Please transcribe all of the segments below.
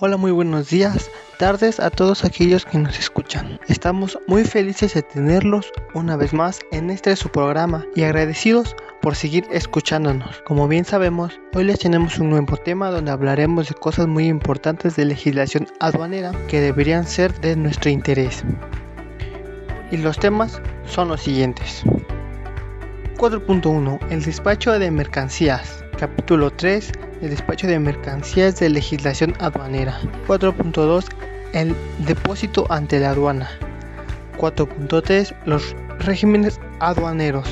Hola, muy buenos días, tardes a todos aquellos que nos escuchan. Estamos muy felices de tenerlos una vez más en su programa y agradecidos por seguir escuchándonos. Como bien sabemos, hoy les tenemos un nuevo tema donde hablaremos de cosas muy importantes de legislación aduanera que deberían ser de nuestro interés. Y los temas son los siguientes. 4.1. El despacho de mercancías. Capítulo 3. El despacho de mercancías de legislación aduanera. 4.2. El depósito ante la aduana. 4.3. Los regímenes aduaneros.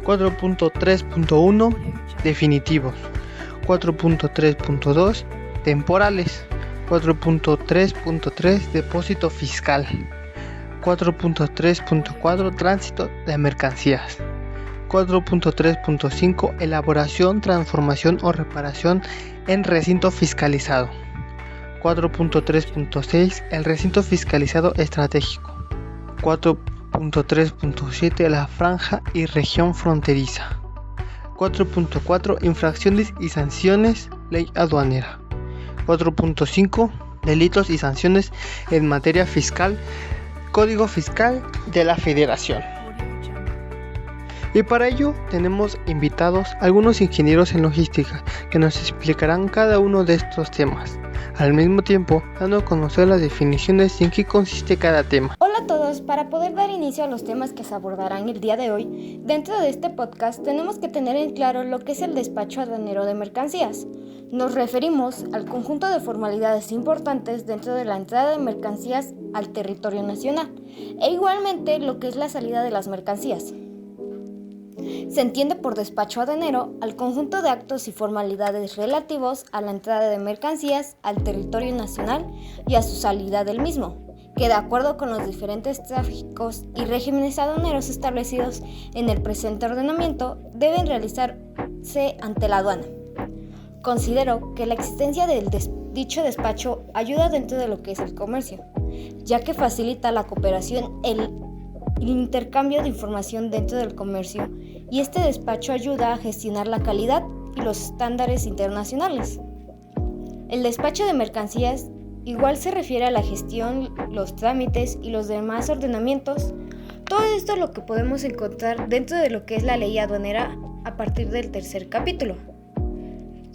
4.3.1. Definitivos. 4.3.2. Temporales. 4.3.3. Depósito fiscal. 4.3.4. Tránsito de mercancías. 4.3.5 Elaboración, transformación o reparación en recinto fiscalizado. 4.3.6 El recinto fiscalizado estratégico. 4.3.7 La franja y región fronteriza. 4.4 Infracciones y sanciones, ley aduanera. 4.5 Delitos y sanciones en materia fiscal, Código Fiscal de la Federación. Y para ello tenemos invitados algunos ingenieros en logística que nos explicarán cada uno de estos temas, al mismo tiempo dando a conocer las definiciones y en qué consiste cada tema. Hola a todos, para poder dar inicio a los temas que se abordarán el día de hoy, dentro de este podcast tenemos que tener en claro lo que es el despacho aduanero de mercancías. Nos referimos al conjunto de formalidades importantes dentro de la entrada de mercancías al territorio nacional e igualmente lo que es la salida de las mercancías. Se entiende por despacho aduanero al conjunto de actos y formalidades relativos a la entrada de mercancías al territorio nacional y a su salida del mismo, que de acuerdo con los diferentes tráficos y regímenes aduaneros establecidos en el presente ordenamiento deben realizarse ante la aduana. Considero que la existencia del dicho despacho ayuda dentro de lo que es el comercio, ya que facilita la cooperación, el intercambio de información dentro del comercio y este despacho ayuda a gestionar la calidad y los estándares internacionales. El despacho de mercancías igual se refiere a la gestión, los trámites y los demás ordenamientos. Todo esto es lo que podemos encontrar dentro de lo que es la ley aduanera a partir del tercer capítulo.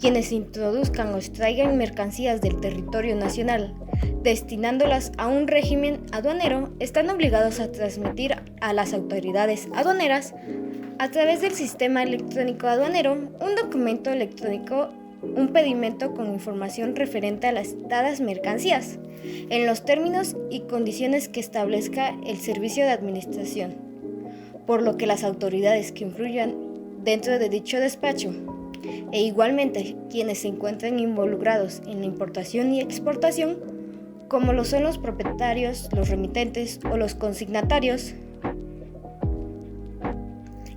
Quienes introduzcan o extraigan mercancías del territorio nacional destinándolas a un régimen aduanero están obligados a transmitir a las autoridades aduaneras a través del sistema electrónico aduanero un documento electrónico, un pedimento con información referente a las dadas mercancías en los términos y condiciones que establezca el servicio de administración, por lo que las autoridades que influyan dentro de dicho despacho e igualmente quienes se encuentren involucrados en la importación y exportación, como lo son los propietarios, los remitentes o los consignatarios.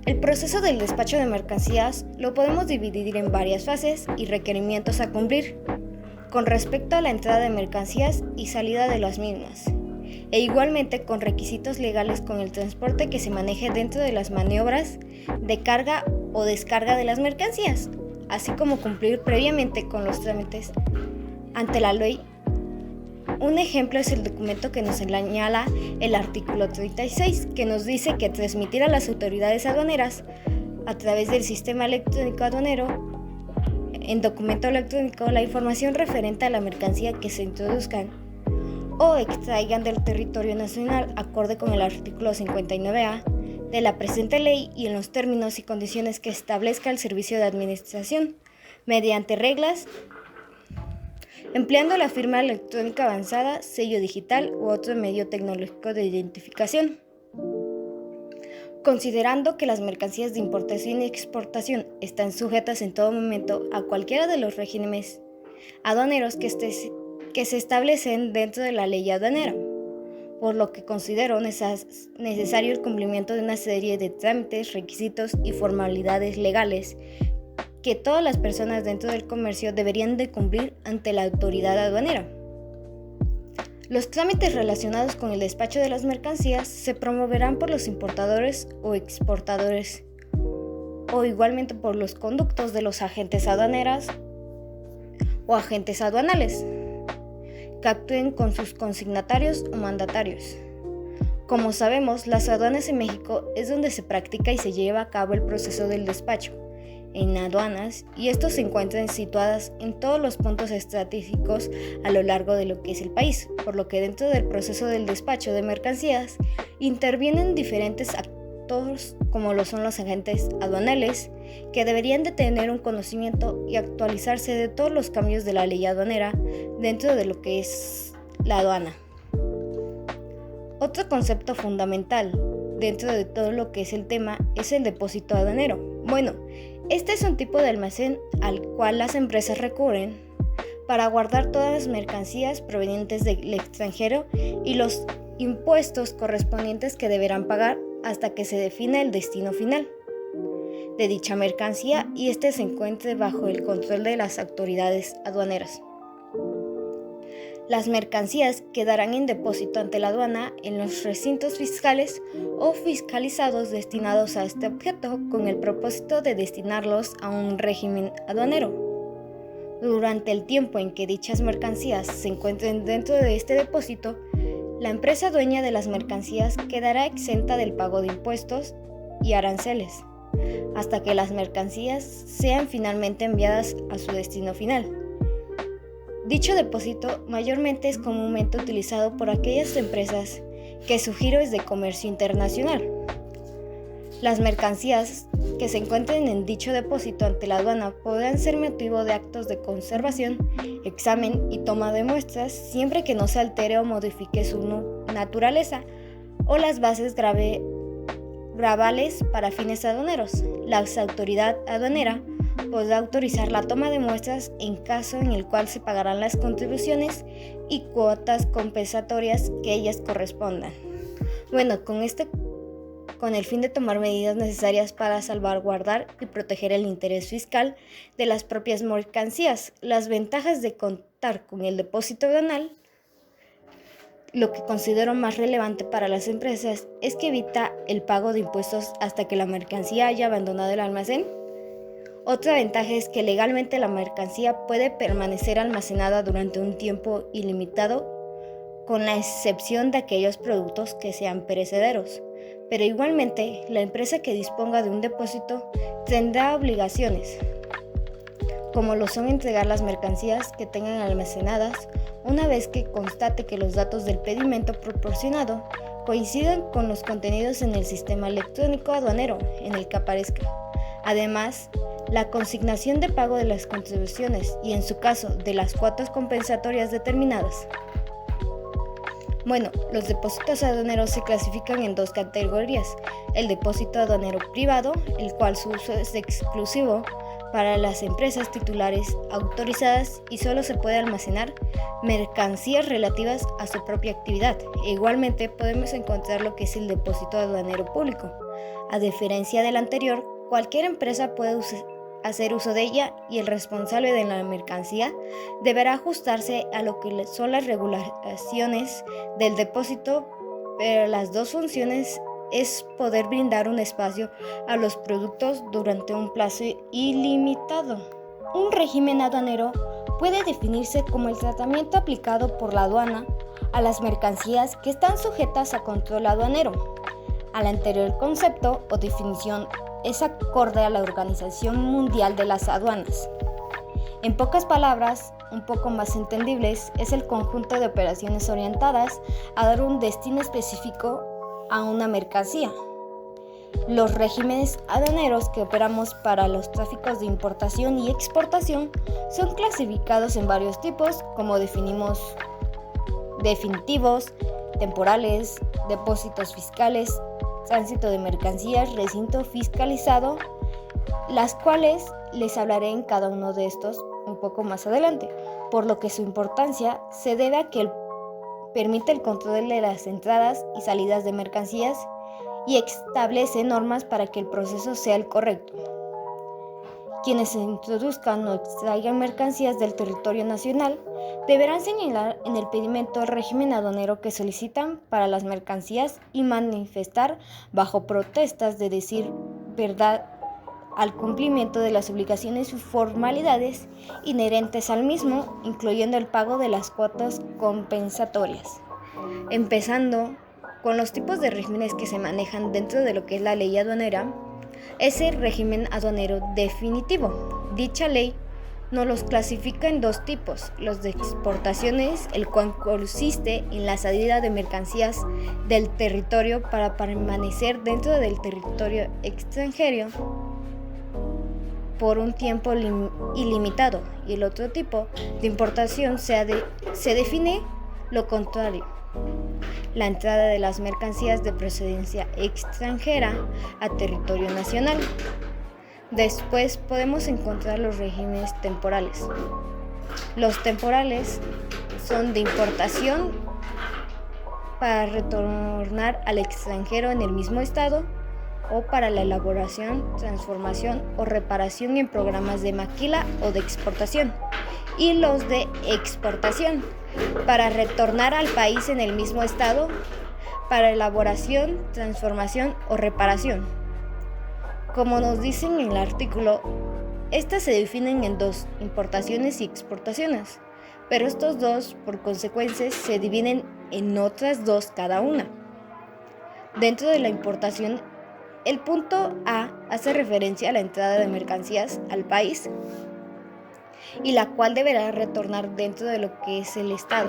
El proceso del despacho de mercancías lo podemos dividir en varias fases y requerimientos a cumplir con respecto a la entrada de mercancías y salida de las mismas, e igualmente con requisitos legales con el transporte que se maneje dentro de las maniobras de carga o descarga de las mercancías, así como cumplir previamente con los trámites ante la ley. Un ejemplo es el documento que nos señala el artículo 36, que nos dice que transmitir a las autoridades aduaneras a través del sistema electrónico aduanero en documento electrónico la información referente a la mercancía que se introduzcan o extraigan del territorio nacional acorde con el artículo 59A de la presente ley y en los términos y condiciones que establezca el servicio de administración mediante reglas empleando la firma electrónica avanzada, sello digital u otro medio tecnológico de identificación. Considerando que las mercancías de importación y exportación están sujetas en todo momento a cualquiera de los regímenes aduaneros que se establecen dentro de la ley aduanera, por lo que considero necesario el cumplimiento de una serie de trámites, requisitos y formalidades legales que todas las personas dentro del comercio deberían de cumplir ante la autoridad aduanera. Los trámites relacionados con el despacho de las mercancías se promoverán por los importadores o exportadores o igualmente por los conductos de los agentes aduaneras o agentes aduanales. que actúen con sus consignatarios o mandatarios. Como sabemos, las aduanas en México es donde se practica y se lleva a cabo el proceso del despacho en aduanas, y estos se encuentran situadas en todos los puntos estratégicos a lo largo de lo que es el país, por lo que dentro del proceso del despacho de mercancías intervienen diferentes actores como lo son los agentes aduanales, que deberían de tener un conocimiento y actualizarse de todos los cambios de la ley aduanera dentro de lo que es la aduana. Otro concepto fundamental dentro de todo lo que es el tema es el depósito aduanero. Bueno, este es un tipo de almacén al cual las empresas recurren para guardar todas las mercancías provenientes del extranjero y los impuestos correspondientes que deberán pagar hasta que se defina el destino final de dicha mercancía y este se encuentre bajo el control de las autoridades aduaneras. Las mercancías quedarán en depósito ante la aduana en los recintos fiscales o fiscalizados destinados a este objeto con el propósito de destinarlos a un régimen aduanero. Durante el tiempo en que dichas mercancías se encuentren dentro de este depósito, la empresa dueña de las mercancías quedará exenta del pago de impuestos y aranceles, hasta que las mercancías sean finalmente enviadas a su destino final. Dicho depósito mayormente es comúnmente utilizado por aquellas empresas que su giro es de comercio internacional. Las mercancías que se encuentren en dicho depósito ante la aduana podrán ser motivo de actos de conservación, examen y toma de muestras siempre que no se altere o modifique su naturaleza o las bases gravales para fines aduaneros. La autoridad aduanera podrá autorizar la toma de muestras en caso en el cual se pagarán las contribuciones y cuotas compensatorias que ellas correspondan. Bueno, con el fin de tomar medidas necesarias para salvaguardar y proteger el interés fiscal de las propias mercancías. Las ventajas de contar con el depósito aduanal, lo que considero más relevante para las empresas es que evita el pago de impuestos hasta que la mercancía haya abandonado el almacén. Otra ventaja es que legalmente la mercancía puede permanecer almacenada durante un tiempo ilimitado, con la excepción de aquellos productos que sean perecederos. Pero igualmente, la empresa que disponga de un depósito tendrá obligaciones, como lo son entregar las mercancías que tengan almacenadas una vez que constate que los datos del pedimento proporcionado coincidan con los contenidos en el sistema electrónico aduanero en el que aparezca. Además, la consignación de pago de las contribuciones y, en su caso, de las cuotas compensatorias determinadas. Bueno, los depósitos aduaneros se clasifican en dos categorías: el depósito aduanero privado, el cual su uso es exclusivo para las empresas titulares autorizadas y solo se puede almacenar mercancías relativas a su propia actividad. Igualmente podemos encontrar lo que es el depósito aduanero público. A diferencia del anterior, cualquier empresa puede hacer uso de ella y el responsable de la mercancía deberá ajustarse a lo que son las regulaciones del depósito, pero las dos funciones es poder brindar un espacio a los productos durante un plazo ilimitado. Un régimen aduanero puede definirse como el tratamiento aplicado por la aduana a las mercancías que están sujetas a control aduanero. Al anterior concepto o definición es acorde a la Organización Mundial de las Aduanas. En pocas palabras, un poco más entendibles, es el conjunto de operaciones orientadas a dar un destino específico a una mercancía. Los regímenes aduaneros que operamos para los tráficos de importación y exportación son clasificados en varios tipos, como definimos: definitivos, temporales, depósitos fiscales, tránsito de mercancías, recinto fiscalizado, las cuales les hablaré en cada uno de estos un poco más adelante, por lo que su importancia se debe a que permite el control de las entradas y salidas de mercancías y establece normas para que el proceso sea el correcto. Quienes se introduzcan o extraigan mercancías del territorio nacional deberán señalar en el pedimento el régimen aduanero que solicitan para las mercancías y manifestar bajo protestas de decir verdad al cumplimiento de las obligaciones y formalidades inherentes al mismo, incluyendo el pago de las cuotas compensatorias. Empezando con los tipos de regímenes que se manejan dentro de lo que es la ley aduanera, es el régimen aduanero definitivo. Dicha ley nos los clasifica en dos tipos: los de exportaciones, el cual consiste en la salida de mercancías del territorio para permanecer dentro del territorio extranjero por un tiempo ilimitado, y el otro tipo de importación se define lo contrario: la entrada de las mercancías de procedencia extranjera a territorio nacional. Después podemos encontrar los regímenes temporales. Los temporales son de importación para retornar al extranjero en el mismo estado, o para la elaboración, transformación o reparación en programas de maquila o de exportación. Y los de exportación, para retornar al país en el mismo estado, para elaboración, transformación o reparación. Como nos dicen en el artículo, estas se definen en dos: importaciones y exportaciones, pero estos dos, por consecuencia, se dividen en otras dos cada una. Dentro de la importación, el punto A hace referencia a la entrada de mercancías al país, y la cual deberá retornar dentro de lo que es el estado,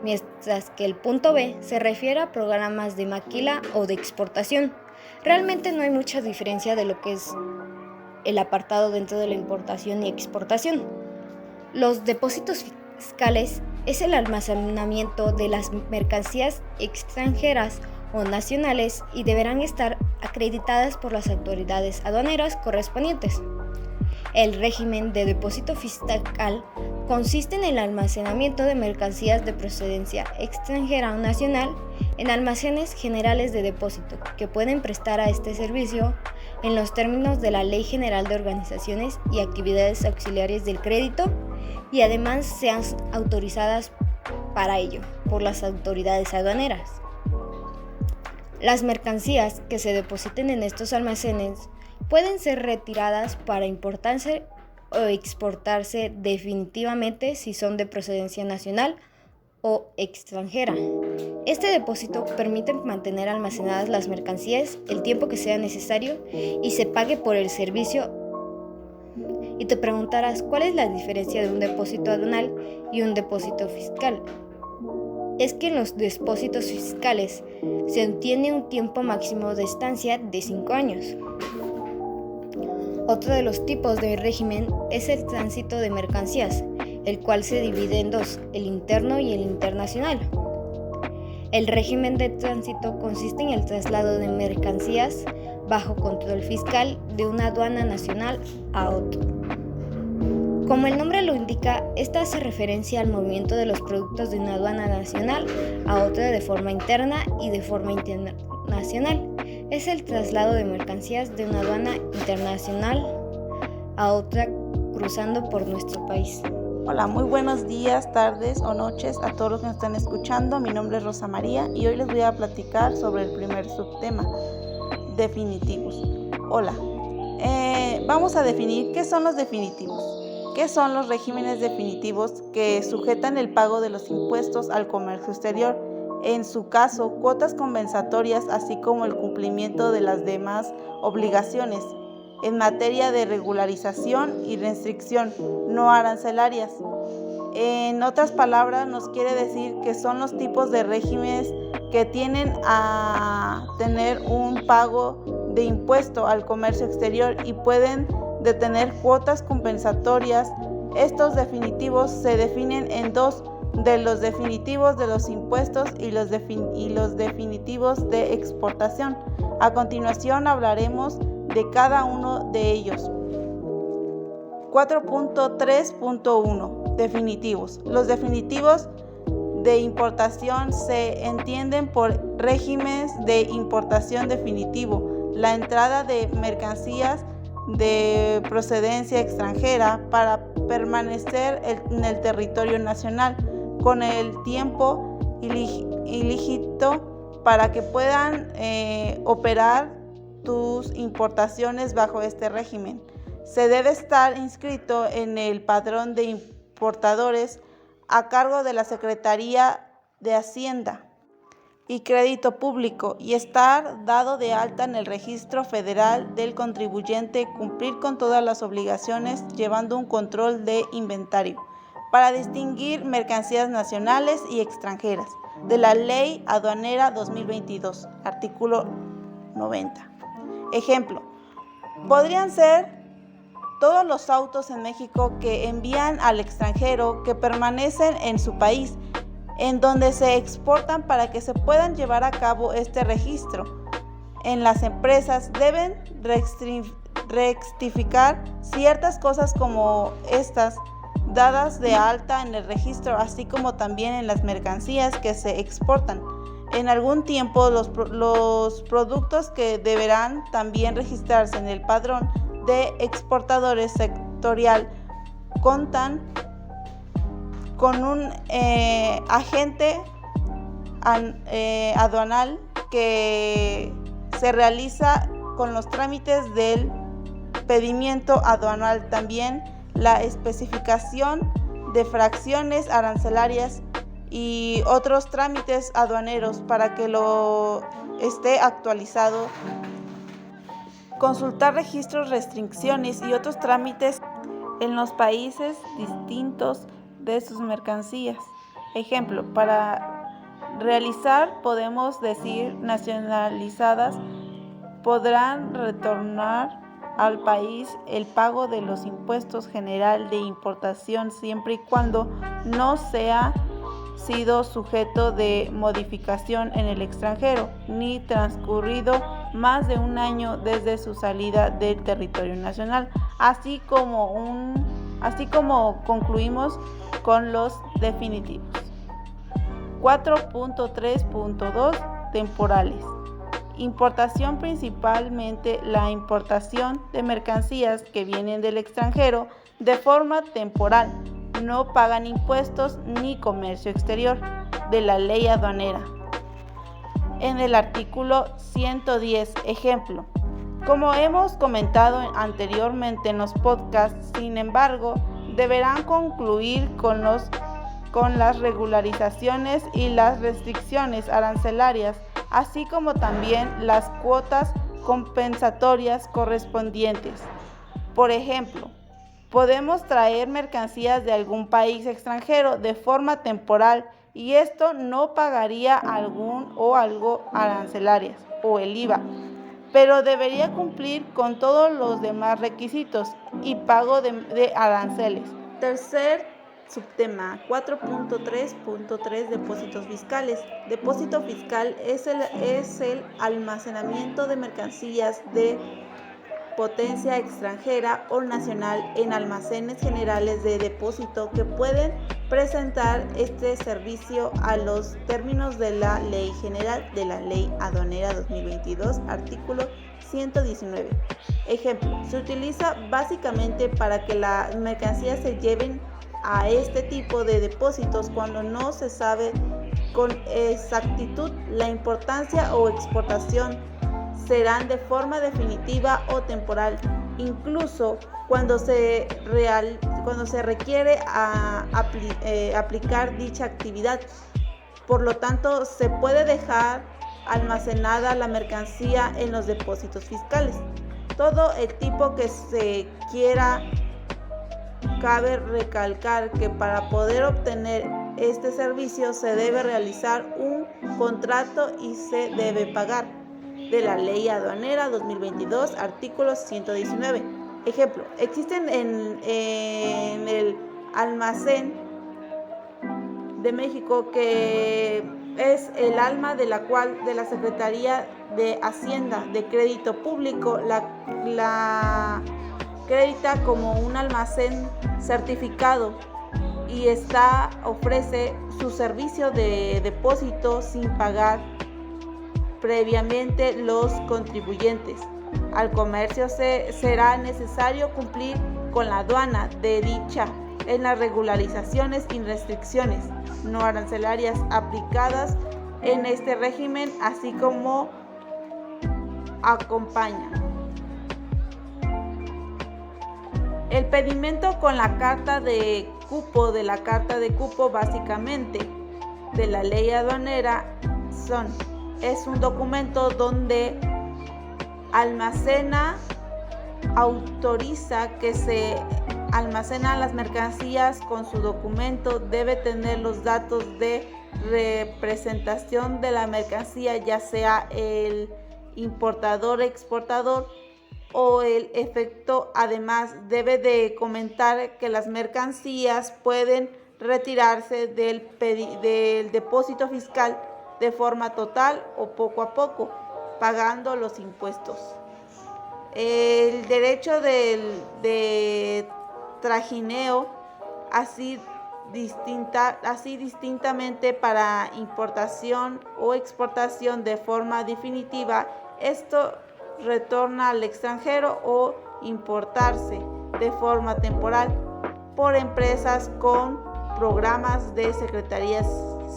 mientras que el punto B se refiere a programas de maquila o de exportación. Realmente no hay mucha diferencia de lo que es el apartado dentro de la importación y exportación. Los depósitos fiscales es el almacenamiento de las mercancías extranjeras o nacionales y deberán estar acreditadas por las autoridades aduaneras correspondientes. El régimen de depósito fiscal consiste en el almacenamiento de mercancías de procedencia extranjera o nacional en almacenes generales de depósito que pueden prestar a este servicio en los términos de la Ley General de Organizaciones y Actividades Auxiliares del Crédito, y además sean autorizadas para ello por las autoridades aduaneras. Las mercancías que se depositen en estos almacenes pueden ser retiradas para importarse o exportarse definitivamente si son de procedencia nacional o extranjera. Este depósito permite mantener almacenadas las mercancías el tiempo que sea necesario y se pague por el servicio. Y te preguntarás, ¿cuál es la diferencia de un depósito aduanal y un depósito fiscal? Es que en los depósitos fiscales se obtiene un tiempo máximo de estancia de 5 años. Otro de los tipos de régimen es el tránsito de mercancías, el cual se divide en dos: el interno y el internacional. El régimen de tránsito consiste en el traslado de mercancías bajo control fiscal de una aduana nacional a otro. Como el nombre lo indica, esta hace referencia al movimiento de los productos de una aduana nacional a otra de forma interna y de forma internacional. Es el traslado de mercancías de una aduana internacional a otra cruzando por nuestro país. Hola, muy buenos días, tardes o noches a todos los que nos están escuchando. Mi nombre es Rosa María y hoy les voy a platicar sobre el primer subtema: definitivos. Hola, vamos a definir qué son los definitivos. ¿Qué son los regímenes definitivos que sujetan el pago de los impuestos al comercio exterior? En su caso, cuotas compensatorias, así como el cumplimiento de las demás obligaciones en materia de regularización y restricción no arancelarias. En otras palabras, nos quiere decir que son los tipos de regímenes que tienen a tener un pago de impuesto al comercio exterior y pueden detener cuotas compensatorias. Estos definitivos se definen en dos: de los definitivos de los impuestos y los definitivos de exportación. A continuación hablaremos de cada uno de ellos. 4.3.1 Definitivos. Los definitivos de importación se entienden por regímenes de importación definitivo: la entrada de mercancías de procedencia extranjera para permanecer en el territorio nacional con el tiempo ilícito para que puedan operar tus importaciones bajo este régimen. Se debe estar inscrito en el padrón de importadores a cargo de la Secretaría de Hacienda y Crédito Público y estar dado de alta en el Registro Federal del Contribuyente, cumplir con todas las obligaciones llevando un control de inventario para distinguir mercancías nacionales y extranjeras de la Ley Aduanera 2022, artículo 90. Ejemplo, podrían ser todos los autos en México que envían al extranjero que permanecen en su país, en donde se exportan para que se puedan llevar a cabo este registro. En las empresas deben rectificar ciertas cosas como estas dadas de alta en el registro, así como también en las mercancías que se exportan. En algún tiempo los productos que deberán también registrarse en el padrón de exportadores sectorial contan con un agente aduanal que se realiza con los trámites del pedimiento aduanal, también la especificación de fracciones arancelarias y otros trámites aduaneros para que lo esté actualizado, consultar registros, restricciones y otros trámites en los países distintos de sus mercancías. Ejemplo, para realizar, podemos decir, nacionalizadas, podrán retornar al país el pago de los impuestos general de importación siempre y cuando no sea sido sujeto de modificación en el extranjero, ni transcurrido más de un año desde su salida del territorio nacional, así como concluimos con los definitivos. 4.3.2 Temporales. Importación: principalmente la importación de mercancías que vienen del extranjero de forma temporal, no pagan impuestos ni comercio exterior de la ley aduanera. En el artículo 110, ejemplo, como hemos comentado anteriormente en los podcasts, sin embargo, deberán concluir con las regularizaciones y las restricciones arancelarias, así como también las cuotas compensatorias correspondientes. Por ejemplo, podemos traer mercancías de algún país extranjero de forma temporal y esto no pagaría algo arancelarias o el IVA, pero debería cumplir con todos los demás requisitos y pago de aranceles. Tercer subtema, 4.3.3 Depósitos fiscales. Depósito fiscal es el almacenamiento de mercancías de potencia extranjera o nacional en almacenes generales de depósito que pueden presentar este servicio a los términos de la Ley General de la Ley Aduanera 2022, artículo 119. Ejemplo, se utiliza básicamente para que las mercancías se lleven a este tipo de depósitos cuando no se sabe con exactitud la importancia o exportación, serán de forma definitiva o temporal, incluso cuando se requiere aplicar dicha actividad. Por lo tanto, se puede dejar almacenada la mercancía en los depósitos fiscales. Todo el tipo que se quiera. Cabe recalcar que para poder obtener este servicio se debe realizar un contrato y se debe pagar de la Ley Aduanera 2022, artículo 119. Ejemplo, existen en el almacén de México, que es el alma de la Secretaría de Hacienda de Crédito Público la acredita como un almacén certificado y ofrece su servicio de depósito sin pagar previamente los contribuyentes. Al comercio será necesario cumplir con la aduana de dicha en las regularizaciones y restricciones no arancelarias aplicadas en este régimen, así como acompaña. El pedimento con la carta de cupo básicamente de la ley aduanera es un documento donde autoriza que se almacenan las mercancías con su documento, debe tener los datos de representación de la mercancía, ya sea el importador, exportador o el efecto. Además, debe de comentar que las mercancías pueden retirarse del depósito fiscal de forma total o poco a poco, pagando los impuestos. El derecho de trajineo, así distintamente para importación o exportación de forma definitiva, esto retorna al extranjero o importarse de forma temporal por empresas con programas de secretarías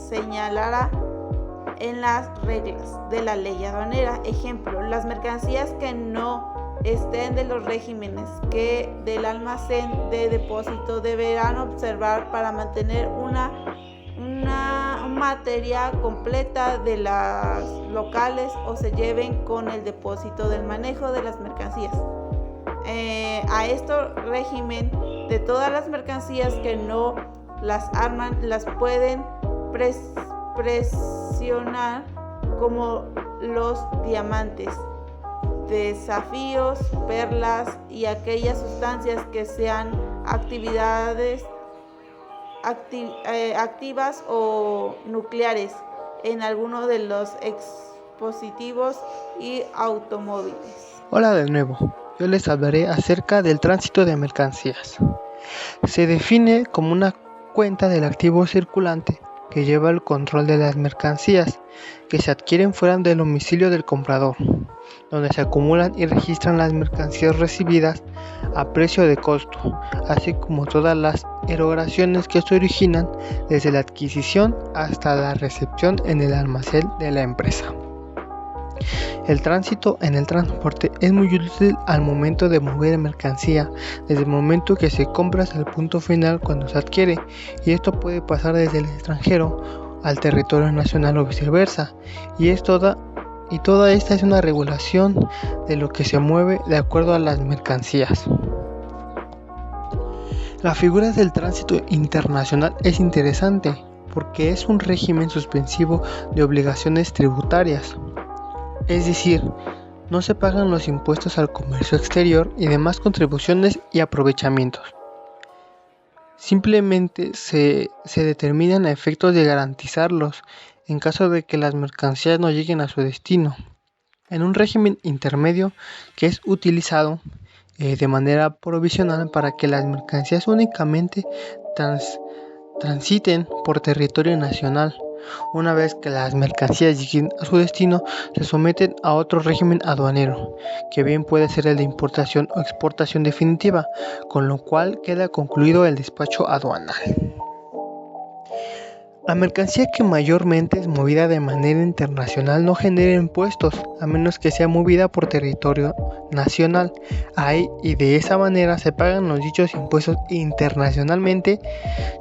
señalará en las reglas de la ley aduanera. Ejemplo, las mercancías que no estén de los regímenes que del almacén de depósito deberán observar para mantener una materia completa de las locales o se lleven con el depósito del manejo de las mercancías. A esto régimen de todas las mercancías que no las arman, las pueden presionar como los diamantes, desafíos, perlas y aquellas sustancias que sean activas o nucleares en alguno de los dispositivos y automóviles. Hola de nuevo, yo les hablaré acerca del tránsito de mercancías. Se define como una cuenta del activo circulante que lleva el control de las mercancías que se adquieren fuera del domicilio del comprador, donde se acumulan y registran las mercancías recibidas a precio de costo, así como todas las erogaciones que se originan desde la adquisición hasta la recepción en el almacén de la empresa. El tránsito en el transporte es muy útil al momento de mover mercancía, desde el momento que se compra hasta el punto final cuando se adquiere, y esto puede pasar desde el extranjero al territorio nacional o viceversa, y toda esta es una regulación de lo que se mueve de acuerdo a las mercancías. La figura del tránsito internacional es interesante porque es un régimen suspensivo de obligaciones tributarias. Es decir, no se pagan los impuestos al comercio exterior y demás contribuciones y aprovechamientos. Simplemente se determinan a efectos de garantizarlos en caso de que las mercancías no lleguen a su destino. En un régimen intermedio que es utilizado de manera provisional para que las mercancías únicamente transiten por territorio nacional. Una vez que las mercancías lleguen a su destino, se someten a otro régimen aduanero, que bien puede ser el de importación o exportación definitiva, con lo cual queda concluido el despacho aduanal. La mercancía que mayormente es movida de manera internacional no genera impuestos, a menos que sea movida por territorio nacional. Y de esa manera se pagan los dichos impuestos internacionalmente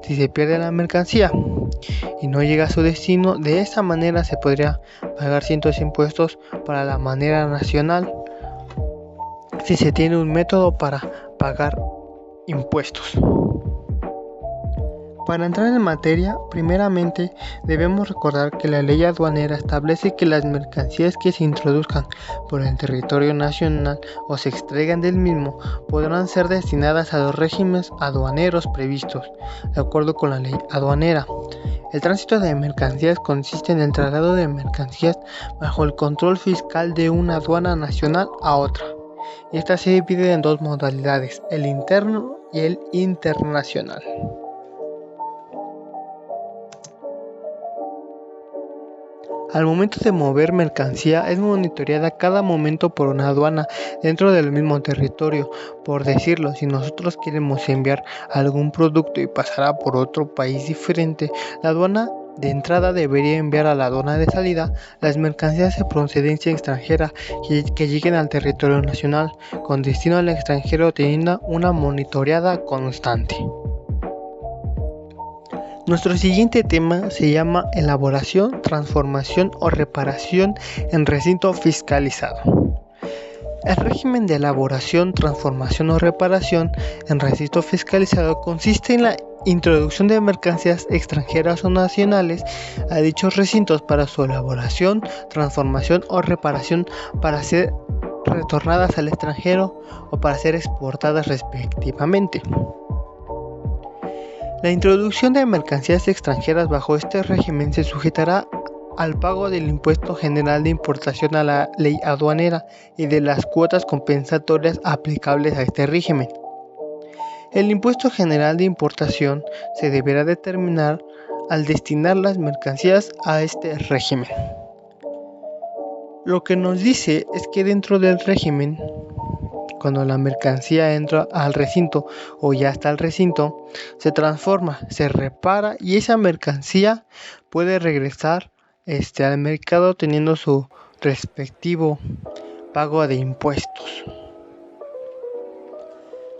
si se pierde la mercancía y no llega a su destino. De esa manera se podría pagar ciertos impuestos para la manera nacional si se tiene un método para pagar impuestos. Para entrar en materia, primeramente debemos recordar que la ley aduanera establece que las mercancías que se introduzcan por el territorio nacional o se extraigan del mismo podrán ser destinadas a los regímenes aduaneros previstos, de acuerdo con la ley aduanera. El tránsito de mercancías consiste en el traslado de mercancías bajo el control fiscal de una aduana nacional a otra, y esta se divide en dos modalidades, el interno y el internacional. Al momento de mover mercancía es monitoreada cada momento por una aduana dentro del mismo territorio. Por decirlo, si nosotros queremos enviar algún producto y pasará por otro país diferente, la aduana de entrada debería enviar a la aduana de salida las mercancías de procedencia extranjera que lleguen al territorio nacional con destino al extranjero, teniendo una monitoreada constante. Nuestro siguiente tema se llama elaboración, transformación o reparación en recinto fiscalizado. El régimen de elaboración, transformación o reparación en recinto fiscalizado consiste en la introducción de mercancías extranjeras o nacionales a dichos recintos para su elaboración, transformación o reparación para ser retornadas al extranjero o para ser exportadas respectivamente. La introducción de mercancías extranjeras bajo este régimen se sujetará al pago del impuesto general de importación a la ley aduanera y de las cuotas compensatorias aplicables a este régimen. El impuesto general de importación se deberá determinar al destinar las mercancías a este régimen. Lo que nos dice es que dentro del régimen, cuando la mercancía entra al recinto o ya está al recinto, se transforma, se repara y esa mercancía puede regresar al mercado teniendo su respectivo pago de impuestos.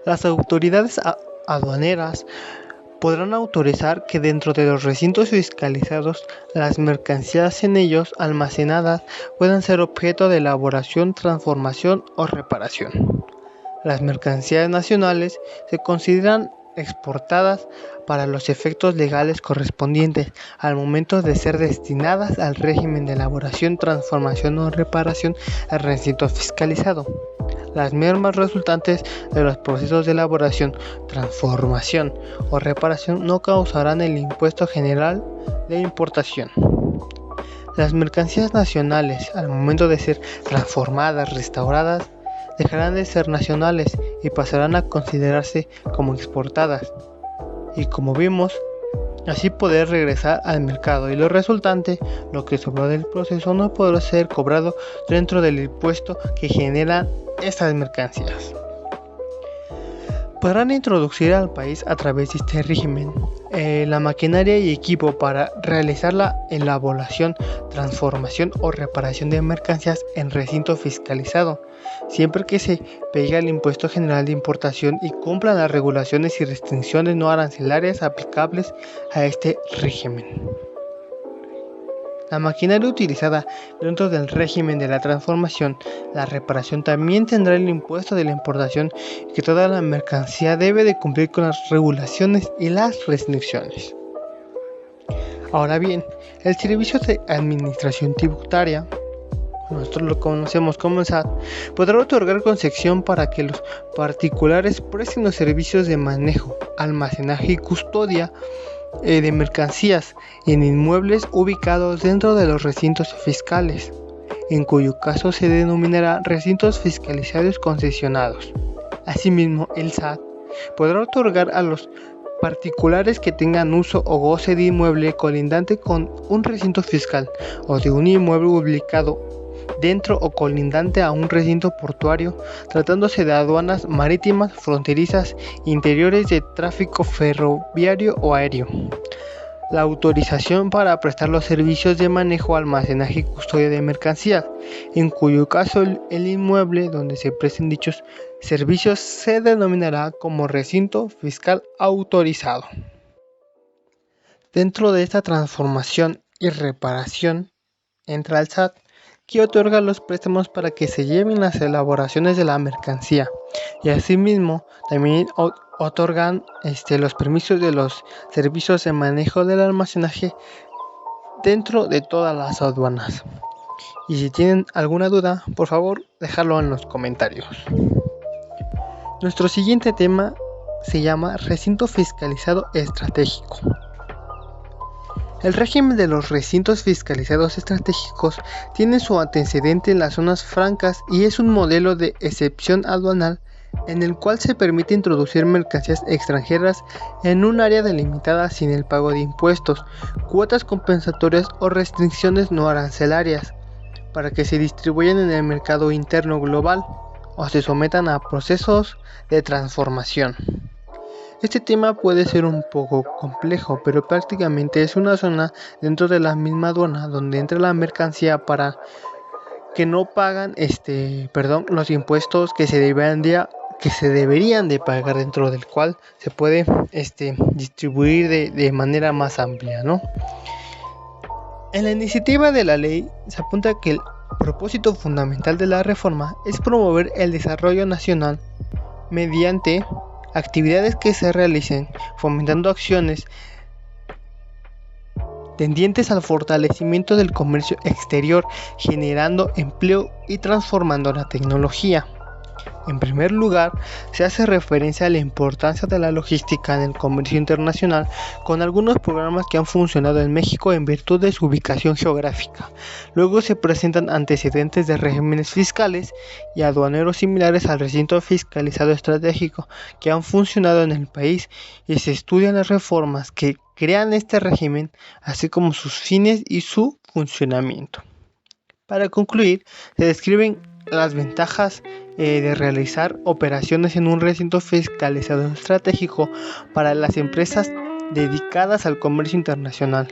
Las autoridades aduaneras podrán autorizar que dentro de los recintos fiscalizados las mercancías en ellos almacenadas puedan ser objeto de elaboración, transformación o reparación. Las mercancías nacionales se consideran exportadas para los efectos legales correspondientes al momento de ser destinadas al régimen de elaboración, transformación o reparación al recinto fiscalizado. Las mermas resultantes de los procesos de elaboración, transformación o reparación no causarán el impuesto general de importación. Las mercancías nacionales, al momento de ser transformadas, restauradas, dejarán de ser nacionales y pasarán a considerarse como exportadas, y como vimos, así poder regresar al mercado, y lo resultante, lo que sobró del proceso, no podrá ser cobrado dentro del impuesto que generan estas mercancías. Podrán introducir al país a través de este régimen la maquinaria y equipo para realizar la elaboración, transformación o reparación de mercancías en recinto fiscalizado, siempre que se pegue al impuesto general de importación y cumplan las regulaciones y restricciones no arancelarias aplicables a este régimen. La maquinaria utilizada dentro del régimen de la transformación, la reparación también tendrá el impuesto de la importación y que toda la mercancía debe de cumplir con las regulaciones y las restricciones. Ahora bien, el Servicio de Administración Tributaria, nosotros lo conocemos como el SAT, podrá otorgar concesión para que los particulares presten los servicios de manejo, almacenaje y custodia de mercancías en inmuebles ubicados dentro de los recintos fiscales, en cuyo caso se denominará recintos fiscalizados concesionados. Asimismo, el SAT podrá otorgar a los particulares que tengan uso o goce de inmueble colindante con un recinto fiscal o de un inmueble ubicado dentro o colindante a un recinto portuario, tratándose de aduanas marítimas, fronterizas, interiores, de tráfico ferroviario o aéreo. La autorización para prestar los servicios de manejo, almacenaje y custodia de mercancías, en cuyo caso el inmueble donde se presten dichos servicios se denominará como recinto fiscal autorizado. Dentro de esta transformación y reparación entra el SAT, que otorga los préstamos para que se lleven las elaboraciones de la mercancía, y asimismo también otorgan los permisos de los servicios de manejo del almacenaje dentro de todas las aduanas. Y si tienen alguna duda, por favor, dejarlo en los comentarios. Nuestro siguiente tema se llama recinto fiscalizado estratégico. El régimen de los recintos fiscalizados estratégicos tiene su antecedente en las zonas francas y es un modelo de excepción aduanal en el cual se permite introducir mercancías extranjeras en un área delimitada sin el pago de impuestos, cuotas compensatorias o restricciones no arancelarias, para que se distribuyan en el mercado interno global o se sometan a procesos de transformación. Este tema puede ser un poco complejo, pero prácticamente es una zona dentro de la misma aduana donde entra la mercancía para que no pagan los impuestos que se deberían de pagar, dentro del cual se puede distribuir de manera más amplia, ¿no? En la iniciativa de la ley se apunta que el propósito fundamental de la reforma es promover el desarrollo nacional mediante actividades que se realicen fomentando acciones tendientes al fortalecimiento del comercio exterior, generando empleo y transformando la tecnología. En primer lugar, se hace referencia a la importancia de la logística en el comercio internacional, con algunos programas que han funcionado en México en virtud de su ubicación geográfica. Luego se presentan antecedentes de regímenes fiscales y aduaneros similares al recinto fiscalizado estratégico que han funcionado en el país, y se estudian las reformas que crean este régimen, así como sus fines y su funcionamiento. Para concluir, se describen las ventajas de realizar operaciones en un recinto fiscalizado estratégico para las empresas dedicadas al comercio internacional.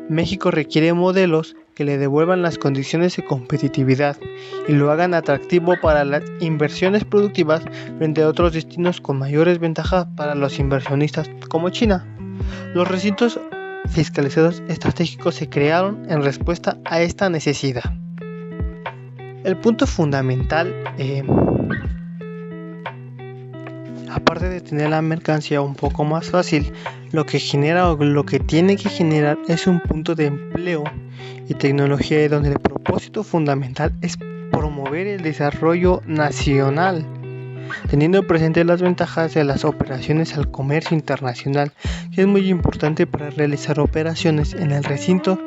México requiere modelos que le devuelvan las condiciones de competitividad y lo hagan atractivo para las inversiones productivas frente a otros destinos con mayores ventajas para los inversionistas, como China. Los recintos fiscalizados estratégicos se crearon en respuesta a esta necesidad. El punto fundamental, aparte de tener la mercancía un poco más fácil, lo que genera o lo que tiene que generar es un punto de empleo y tecnología, donde el propósito fundamental es promover el desarrollo nacional, teniendo presente las ventajas de las operaciones al comercio internacional, que es muy importante para realizar operaciones en el recinto,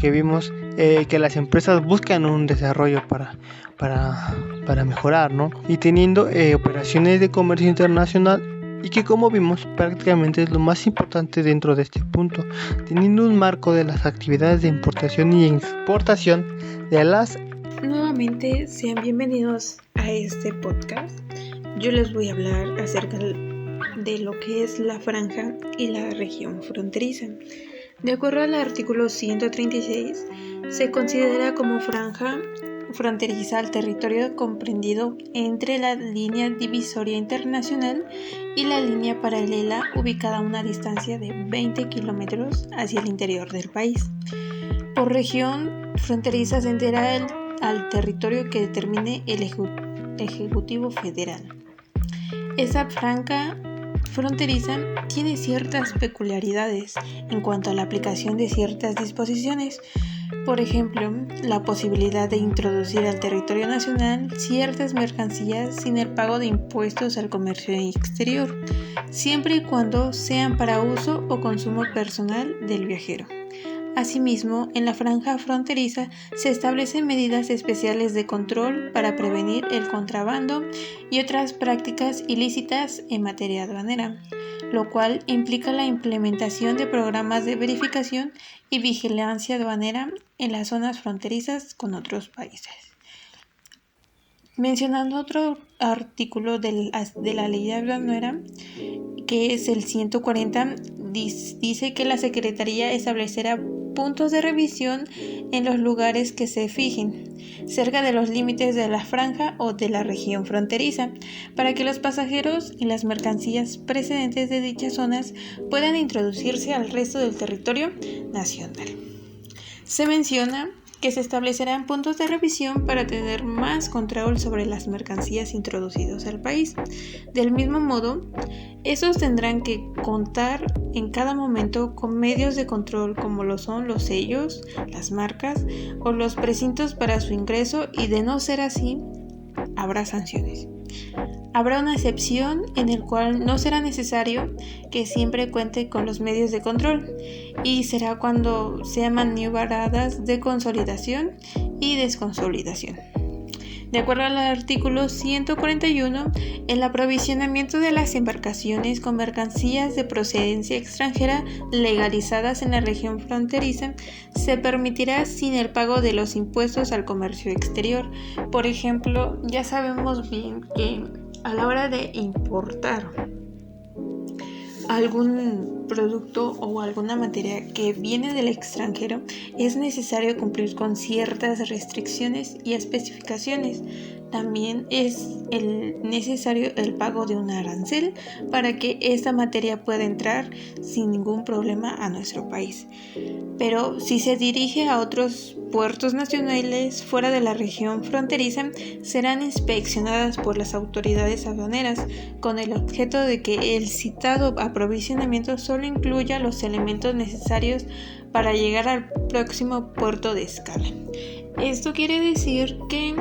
que vimos que las empresas buscan un desarrollo para mejorar, ¿no? Y teniendo operaciones de comercio internacional, y que, como vimos, prácticamente es lo más importante dentro de este punto, teniendo un marco de las actividades de importación y exportación de las... Nuevamente, sean bienvenidos a este podcast. Yo les voy a hablar acerca de lo que es la franja y la región fronteriza. De acuerdo al artículo 136, se considera como franja fronteriza al territorio comprendido entre la línea divisoria internacional y la línea paralela, ubicada a una distancia de 20 kilómetros hacia el interior del país. Por región fronteriza se entera al territorio que determine el Ejecutivo Federal. Esa franja fronteriza tiene ciertas peculiaridades en cuanto a la aplicación de ciertas disposiciones. Por ejemplo, la posibilidad de introducir al territorio nacional ciertas mercancías sin el pago de impuestos al comercio exterior, siempre y cuando sean para uso o consumo personal del viajero. Asimismo, en la franja fronteriza se establecen medidas especiales de control para prevenir el contrabando y otras prácticas ilícitas en materia aduanera, lo cual implica la implementación de programas de verificación y vigilancia aduanera en las zonas fronterizas con otros países. Mencionando otro artículo de la ley aduanera, que es el 140, dice que la Secretaría establecerá puntos de revisión en los lugares que se fijen, cerca de los límites de la franja o de la región fronteriza, para que los pasajeros y las mercancías procedentes de dichas zonas puedan introducirse al resto del territorio nacional. Se menciona que se establecerán puntos de revisión para tener más control sobre las mercancías introducidas al país. Del mismo modo, estos tendrán que contar en cada momento con medios de control como lo son los sellos, las marcas o los precintos para su ingreso, y de no ser así, habrá sanciones. Habrá una excepción en el cual no será necesario que siempre cuente con los medios de control, y será cuando sean maniobras de consolidación y desconsolidación. De acuerdo al artículo 141, el aprovisionamiento de las embarcaciones con mercancías de procedencia extranjera legalizadas en la región fronteriza se permitirá sin el pago de los impuestos al comercio exterior. Por ejemplo, ya sabemos bien que a la hora de importar algún producto o alguna materia que viene del extranjero, es necesario cumplir con ciertas restricciones y especificaciones. También es necesario el pago de un arancel para que esta materia pueda entrar sin ningún problema a nuestro país. Pero si se dirige a otros puertos nacionales fuera de la región fronteriza, serán inspeccionadas por las autoridades aduaneras con el objeto de que el citado aprovisionamiento solo incluya los elementos necesarios para llegar al próximo puerto de escala. Esto quiere decir que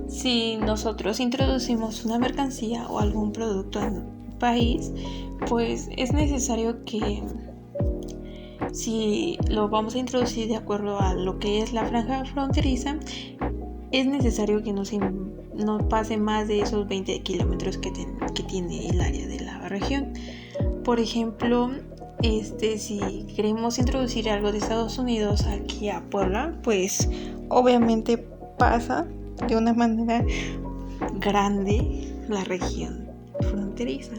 si nosotros introducimos una mercancía o algún producto en un país, pues es necesario que, si lo vamos a introducir de acuerdo a lo que es la franja fronteriza, es necesario que no pase más de esos 20 kilómetros que tiene el área de la región. Por ejemplo, si queremos introducir algo de Estados Unidos aquí a Puebla, pues obviamente pasa de una manera grande la región fronteriza.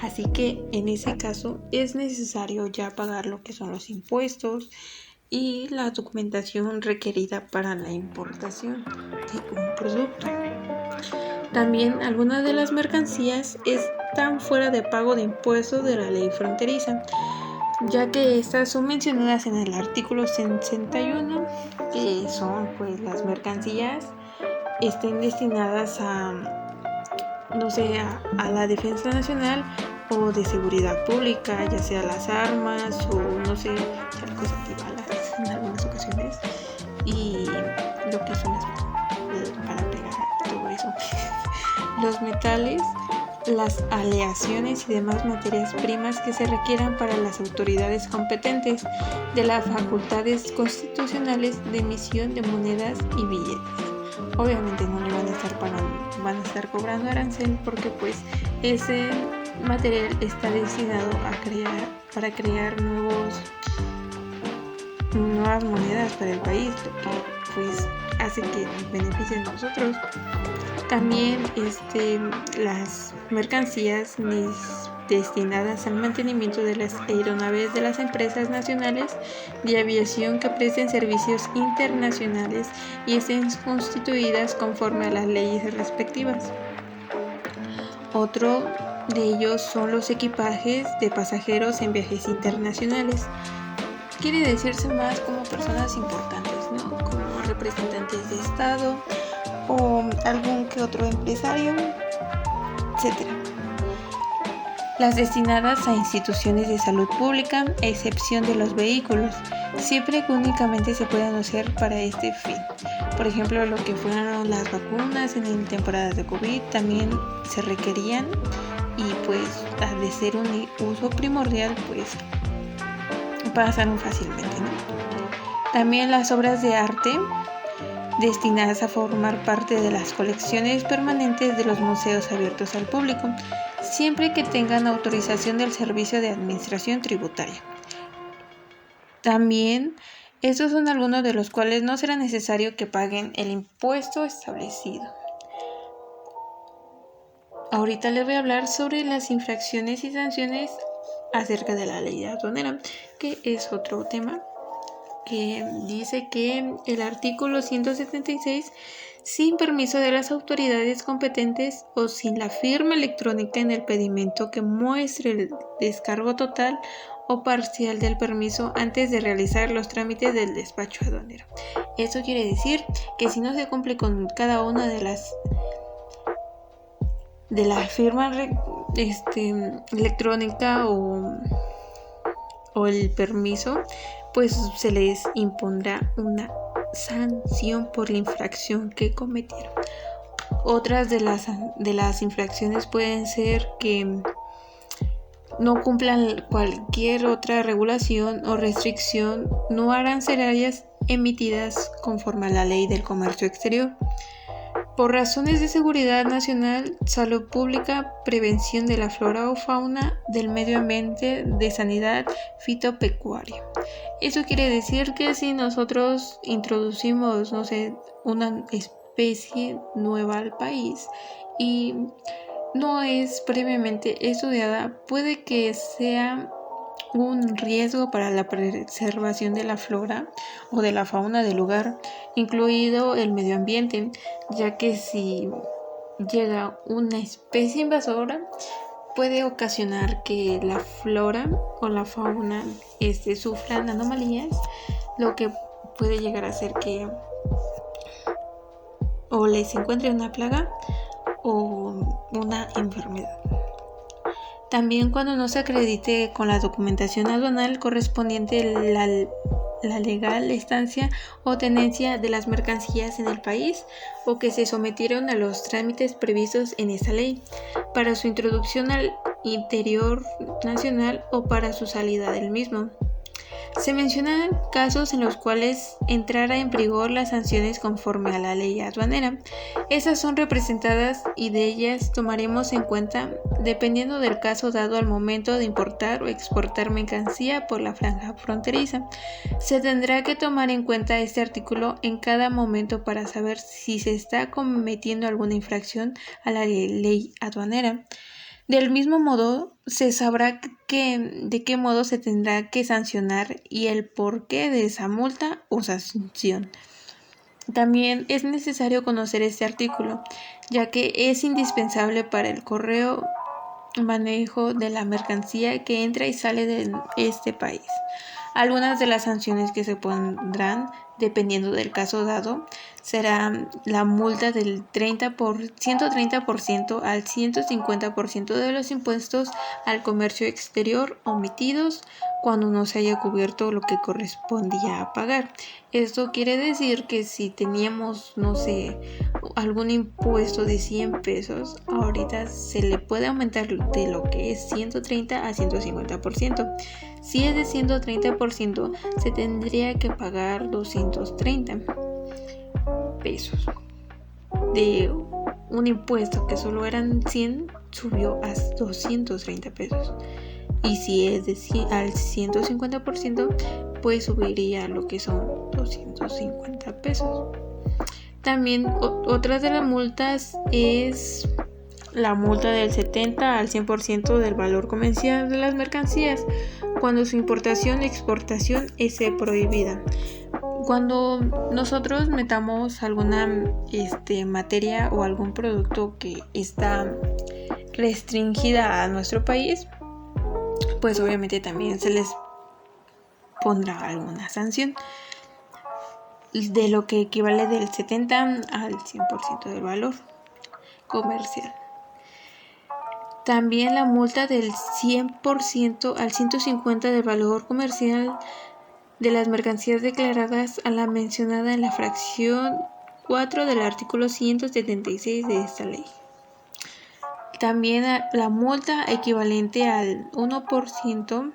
Así que en ese caso es necesario ya pagar lo que son los impuestos y la documentación requerida para la importación de un producto. También algunas de las mercancías están fuera de pago de impuestos de la ley fronteriza, ya que estas son mencionadas en el artículo 61, que son pues las mercancías estén destinadas a la defensa nacional o de seguridad pública, ya sea las armas o chalecos antibalas en algunas ocasiones, y lo que son para pegar todo eso, los metales, las aleaciones y demás materias primas que se requieran para las autoridades competentes de las facultades constitucionales de emisión de monedas y billetes. Obviamente no le van a estar cobrando arancel, porque pues ese material está destinado para crear nuevas monedas para el país, lo que pues hace que nos beneficien a nosotros. También las mercancías destinadas al mantenimiento de las aeronaves de las empresas nacionales de aviación que presten servicios internacionales y estén constituidas conforme a las leyes respectivas. Otro de ellos son los equipajes de pasajeros en viajes internacionales. Quiere decirse más como personas importantes, ¿no? Como representantes de Estado o algún que otro empresario, etc. Las destinadas a instituciones de salud pública, a excepción de los vehículos, siempre que únicamente se puedan usar para este fin. Por ejemplo, lo que fueron las vacunas en temporadas de COVID también se requerían, y pues al de ser un uso primordial, pues pasaron fácilmente, ¿no? También las obras de arte destinadas a formar parte de las colecciones permanentes de los museos abiertos al público, siempre que tengan autorización del Servicio de Administración Tributaria. También estos son algunos de los cuales no será necesario que paguen el impuesto establecido. Ahorita les voy a hablar sobre las infracciones y sanciones acerca de la ley aduanera, que es otro tema, que dice que el artículo 176, sin permiso de las autoridades competentes o sin la firma electrónica en el pedimento que muestre el descargo total o parcial del permiso antes de realizar los trámites del despacho aduanero. Esto quiere decir que si no se cumple con cada una de la firma electrónica o el permiso, pues se les impondrá una sanción por la infracción que cometieron. Otras de las infracciones pueden ser que no cumplan cualquier otra regulación o restricción no arancelarias emitidas conforme a la ley del comercio exterior, por razones de seguridad nacional, salud pública, prevención de la flora o fauna, del medio ambiente, de sanidad fitopecuaria. Eso quiere decir que si nosotros introducimos, una especie nueva al país y no es previamente estudiada, puede que sea un riesgo para la preservación de la flora o de la fauna del lugar, incluido el medio ambiente, ya que si llega una especie invasora puede ocasionar que la flora o la fauna sufran anomalías, lo que puede llegar a hacer que o les encuentre una plaga o una enfermedad. También cuando no se acredite con la documentación aduanal correspondiente la legal estancia o tenencia de las mercancías en el país o que se sometieron a los trámites previstos en esta ley para su introducción al interior nacional o para su salida del mismo. Se mencionan casos en los cuales entrara en vigor las sanciones conforme a la ley aduanera. Esas son representadas y de ellas tomaremos en cuenta dependiendo del caso dado al momento de importar o exportar mercancía por la franja fronteriza. Se tendrá que tomar en cuenta este artículo en cada momento para saber si se está cometiendo alguna infracción a la ley aduanera. Del mismo modo, se sabrá de qué modo se tendrá que sancionar y el porqué de esa multa o sanción. También es necesario conocer este artículo, ya que es indispensable para el correcto manejo de la mercancía que entra y sale de este país. Algunas de las sanciones que se pondrán, dependiendo del caso dado, será la multa del 130% al 150% de los impuestos al comercio exterior omitidos cuando no se haya cubierto lo que correspondía a pagar. Esto quiere decir que si teníamos, algún impuesto de 100 pesos, ahorita se le puede aumentar de lo que es 130 a 150%. Si es de 130%, se tendría que pagar 230 pesos. De un impuesto que solo eran 100, subió a 230 pesos. Y si es al 150%, pues subiría lo que son 250 pesos. También otra de las multas es la multa del 70 al 100% del valor comercial de las mercancías cuando su importación y exportación es prohibida. Cuando nosotros metamos alguna materia o algún producto que está restringida a nuestro país, pues obviamente también se les pondrá alguna sanción de lo que equivale del 70 al 100% del valor comercial. También la multa del 100% al 150% del valor comercial de las mercancías declaradas a la mencionada en la fracción 4 del artículo 176 de esta ley. También la multa equivalente al 1%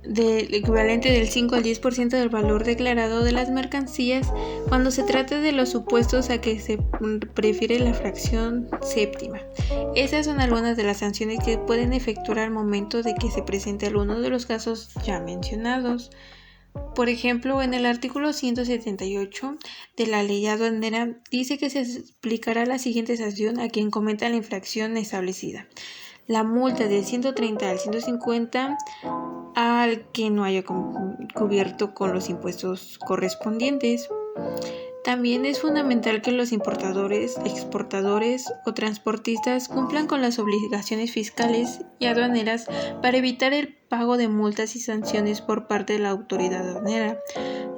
del equivalente del 5 al 10% del valor declarado de las mercancías cuando se trata de los supuestos a que se prefiere la fracción séptima. Esas son algunas de las sanciones que pueden efectuar al momento de que se presente alguno de los casos ya mencionados. Por ejemplo, en el artículo 178 de la ley aduanera dice que se aplicará la siguiente sanción a quien cometa la infracción establecida. La multa de 130 al 150 al que no haya cubierto con los impuestos correspondientes. También es fundamental que los importadores, exportadores o transportistas cumplan con las obligaciones fiscales y aduaneras para evitar el pago de multas y sanciones por parte de la autoridad aduanera.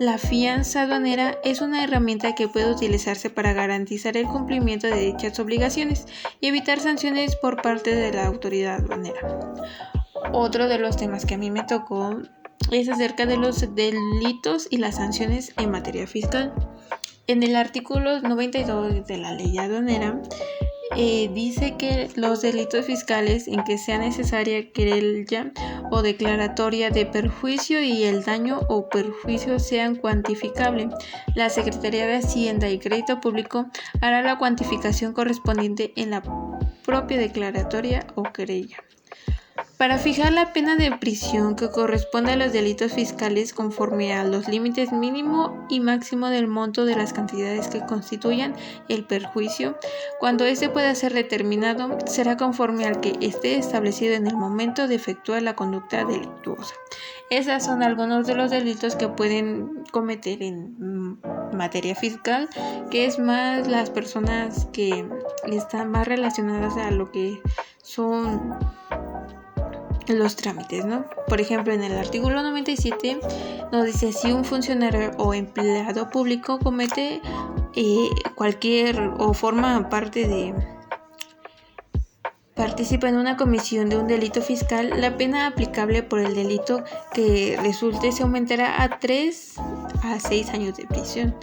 La fianza aduanera es una herramienta que puede utilizarse para garantizar el cumplimiento de dichas obligaciones y evitar sanciones por parte de la autoridad aduanera. Otro de los temas que a mí me tocó es acerca de los delitos y las sanciones en materia fiscal. En el artículo 92 de la ley aduanera dice que los delitos fiscales en que sea necesaria querella o declaratoria de perjuicio y el daño o perjuicio sean cuantificables, la Secretaría de Hacienda y Crédito Público hará la cuantificación correspondiente en la propia declaratoria o querella. Para fijar la pena de prisión que corresponde a los delitos fiscales conforme a los límites mínimo y máximo del monto de las cantidades que constituyan el perjuicio, cuando éste pueda ser determinado, será conforme al que esté establecido en el momento de efectuar la conducta delictuosa. Esos son algunos de los delitos que pueden cometer en materia fiscal, que es más las personas que están más relacionadas a lo que son los trámites, ¿no? Por ejemplo, en el artículo 97 nos dice: si un funcionario o empleado público comete cualquier o forma parte de participa en una comisión de un delito fiscal, la pena aplicable por el delito que resulte se aumentará a 3 a 6 años de prisión.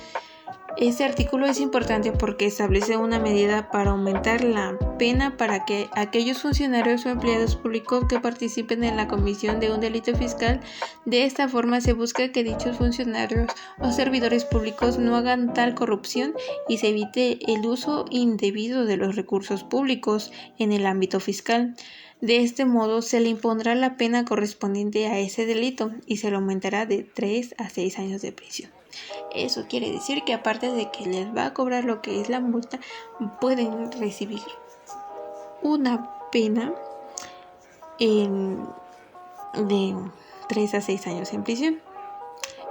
Este artículo es importante porque establece una medida para aumentar la pena para que aquellos funcionarios o empleados públicos que participen en la comisión de un delito fiscal. De esta forma se busca que dichos funcionarios o servidores públicos no hagan tal corrupción y se evite el uso indebido de los recursos públicos en el ámbito fiscal. De este modo se le impondrá la pena correspondiente a ese delito y se le aumentará de 3 a 6 años de prisión. Eso quiere decir que aparte de que les va a cobrar lo que es la multa, pueden recibir una pena de 3 a 6 años en prisión.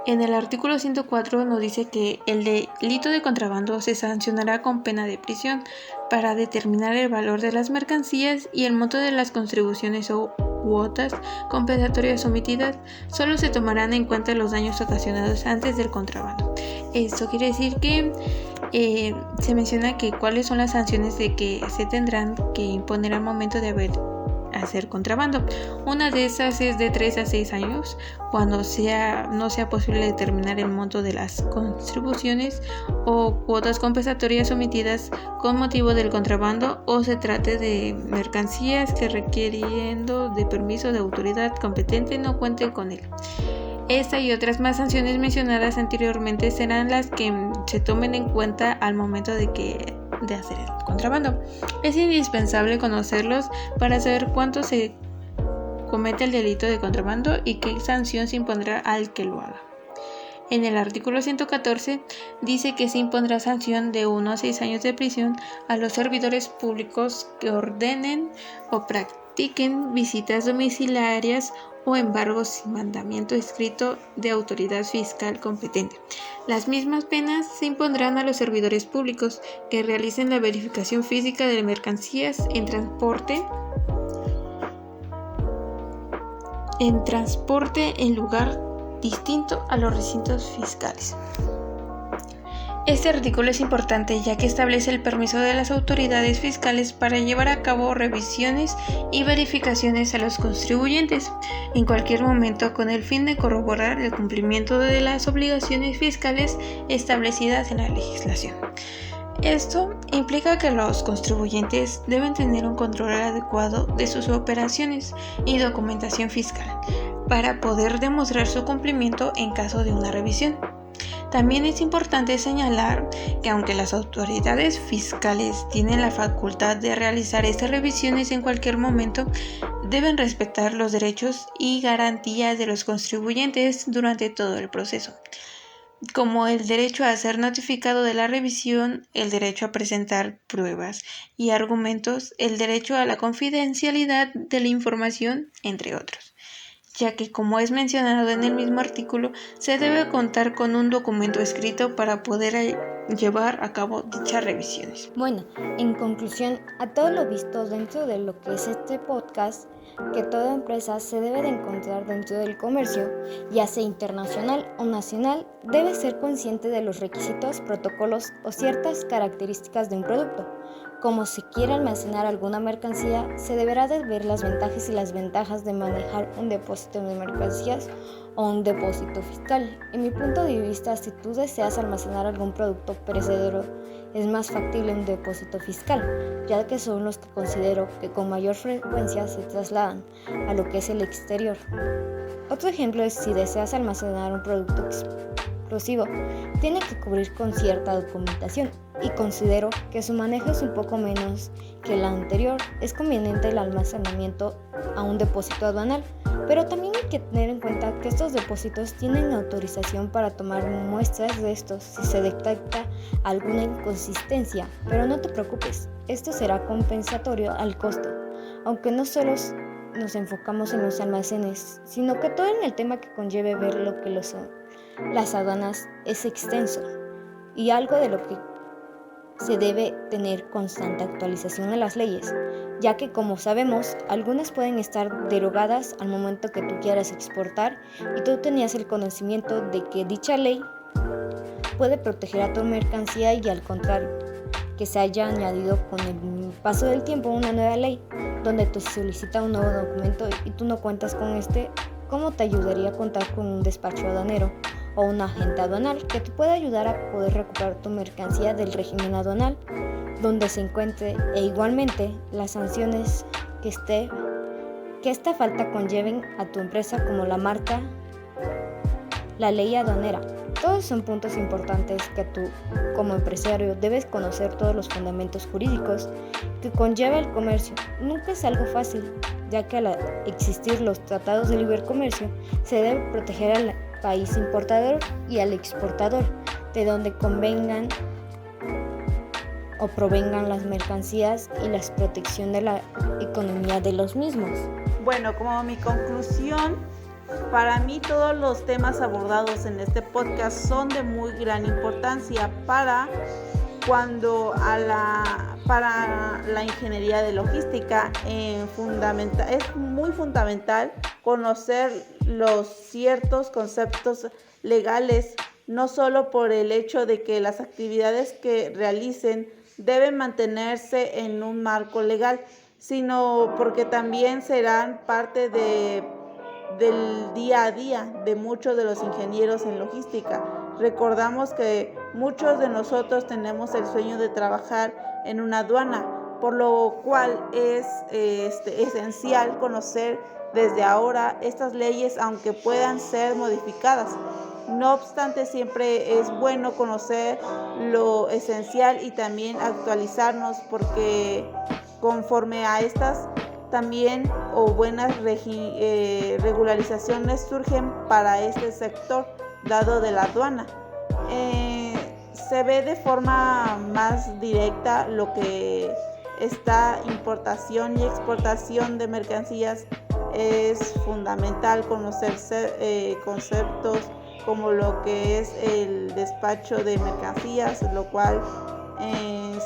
En el artículo 104 nos dice que el delito de contrabando se sancionará con pena de prisión. Para determinar el valor de las mercancías y el monto de las contribuciones o cuotas compensatorias omitidas, solo se tomarán en cuenta los daños ocasionados antes del contrabando. Esto quiere decir que se menciona que cuáles son las sanciones de que se tendrán que imponer al momento de hacer contrabando. Una de esas es de 3 a 6 años cuando no sea posible determinar el monto de las contribuciones o cuotas compensatorias omitidas con motivo del contrabando o se trate de mercancías que requiriendo de permiso de autoridad competente no cuenten con él. Esta y otras más sanciones mencionadas anteriormente serán las que se tomen en cuenta al momento de hacer el contrabando. Es indispensable conocerlos para saber cuánto se comete el delito de contrabando y qué sanción se impondrá al que lo haga. En el artículo 114 dice que se impondrá sanción de 1 a 6 años de prisión a los servidores públicos que ordenen o practiquen visitas domiciliarias o embargos sin mandamiento escrito de autoridad fiscal competente. Las mismas penas se impondrán a los servidores públicos que realicen la verificación física de mercancías en transporte en lugar distinto a los recintos fiscales. Este artículo es importante ya que establece el permiso de las autoridades fiscales para llevar a cabo revisiones y verificaciones a los contribuyentes en cualquier momento con el fin de corroborar el cumplimiento de las obligaciones fiscales establecidas en la legislación. Esto implica que los contribuyentes deben tener un control adecuado de sus operaciones y documentación fiscal para poder demostrar su cumplimiento en caso de una revisión. También es importante señalar que aunque las autoridades fiscales tienen la facultad de realizar estas revisiones en cualquier momento, deben respetar los derechos y garantías de los contribuyentes durante todo el proceso, como el derecho a ser notificado de la revisión, el derecho a presentar pruebas y argumentos, el derecho a la confidencialidad de la información, entre otros, ya que, como es mencionado en el mismo artículo, se debe contar con un documento escrito para poder llevar a cabo dichas revisiones. Bueno, en conclusión, a todo lo visto dentro de lo que es este podcast, que toda empresa se debe de encontrar dentro del comercio, ya sea internacional o nacional, debe ser consciente de los requisitos, protocolos o ciertas características de un producto. Como se quiere almacenar alguna mercancía, se deberá de ver las ventajas y las desventajas de manejar un depósito de mercancías o un depósito fiscal. En mi punto de vista, si tú deseas almacenar algún producto perecedero, es más factible un depósito fiscal, ya que son los que considero que con mayor frecuencia se trasladan a lo que es el exterior. Otro ejemplo es si deseas almacenar un producto explosivo, tiene que cubrir con cierta documentación y considero que su manejo es un poco menos que el anterior. Es conveniente el almacenamiento a un depósito aduanal, pero también hay que tener en cuenta que estos depósitos tienen autorización para tomar muestras de estos si se detecta alguna inconsistencia, pero no te preocupes, esto será compensatorio al costo, aunque no solo nos enfocamos en los almacenes, sino que todo en el tema que conlleve ver lo que las aduanas es extenso y algo de lo que se debe tener constante actualización en las leyes, ya que como sabemos, algunas pueden estar derogadas al momento que tú quieras exportar y tú tenías el conocimiento de que dicha ley puede proteger a tu mercancía y al contrario, que se haya añadido con el paso del tiempo una nueva ley donde te solicita un nuevo documento y tú no cuentas con este, ¿cómo te ayudaría a contar con un despacho aduanero o un agente aduanal que te pueda ayudar a poder recuperar tu mercancía del régimen aduanal donde se encuentre e igualmente las sanciones que esta falta conlleven a tu empresa como la marca, la ley aduanera? Todos son puntos importantes que tú como empresario debes conocer todos los fundamentos jurídicos que conlleva el comercio. Nunca es algo fácil, ya que al existir los tratados de libre comercio se debe proteger al país importador y al exportador de donde convengan o provengan las mercancías y la protección de la economía de los mismos. Bueno, como mi conclusión, para mí todos los temas abordados en este podcast son de muy gran importancia para la ingeniería de logística. Es muy fundamental conocer los ciertos conceptos legales, no solo por el hecho de que las actividades que realicen deben mantenerse en un marco legal, sino porque también serán parte del día a día de muchos de los ingenieros en logística. Recordamos que muchos de nosotros tenemos el sueño de trabajar en una aduana, por lo cual es esencial conocer desde ahora estas leyes, aunque puedan ser modificadas. No obstante, siempre es bueno conocer lo esencial y también actualizarnos, porque conforme a estas también buenas regularizaciones surgen para este sector dado de la aduana. Se ve de forma más directa lo que esta importación y exportación de mercancías. Es fundamental conocer conceptos como lo que es el despacho de mercancías, lo cual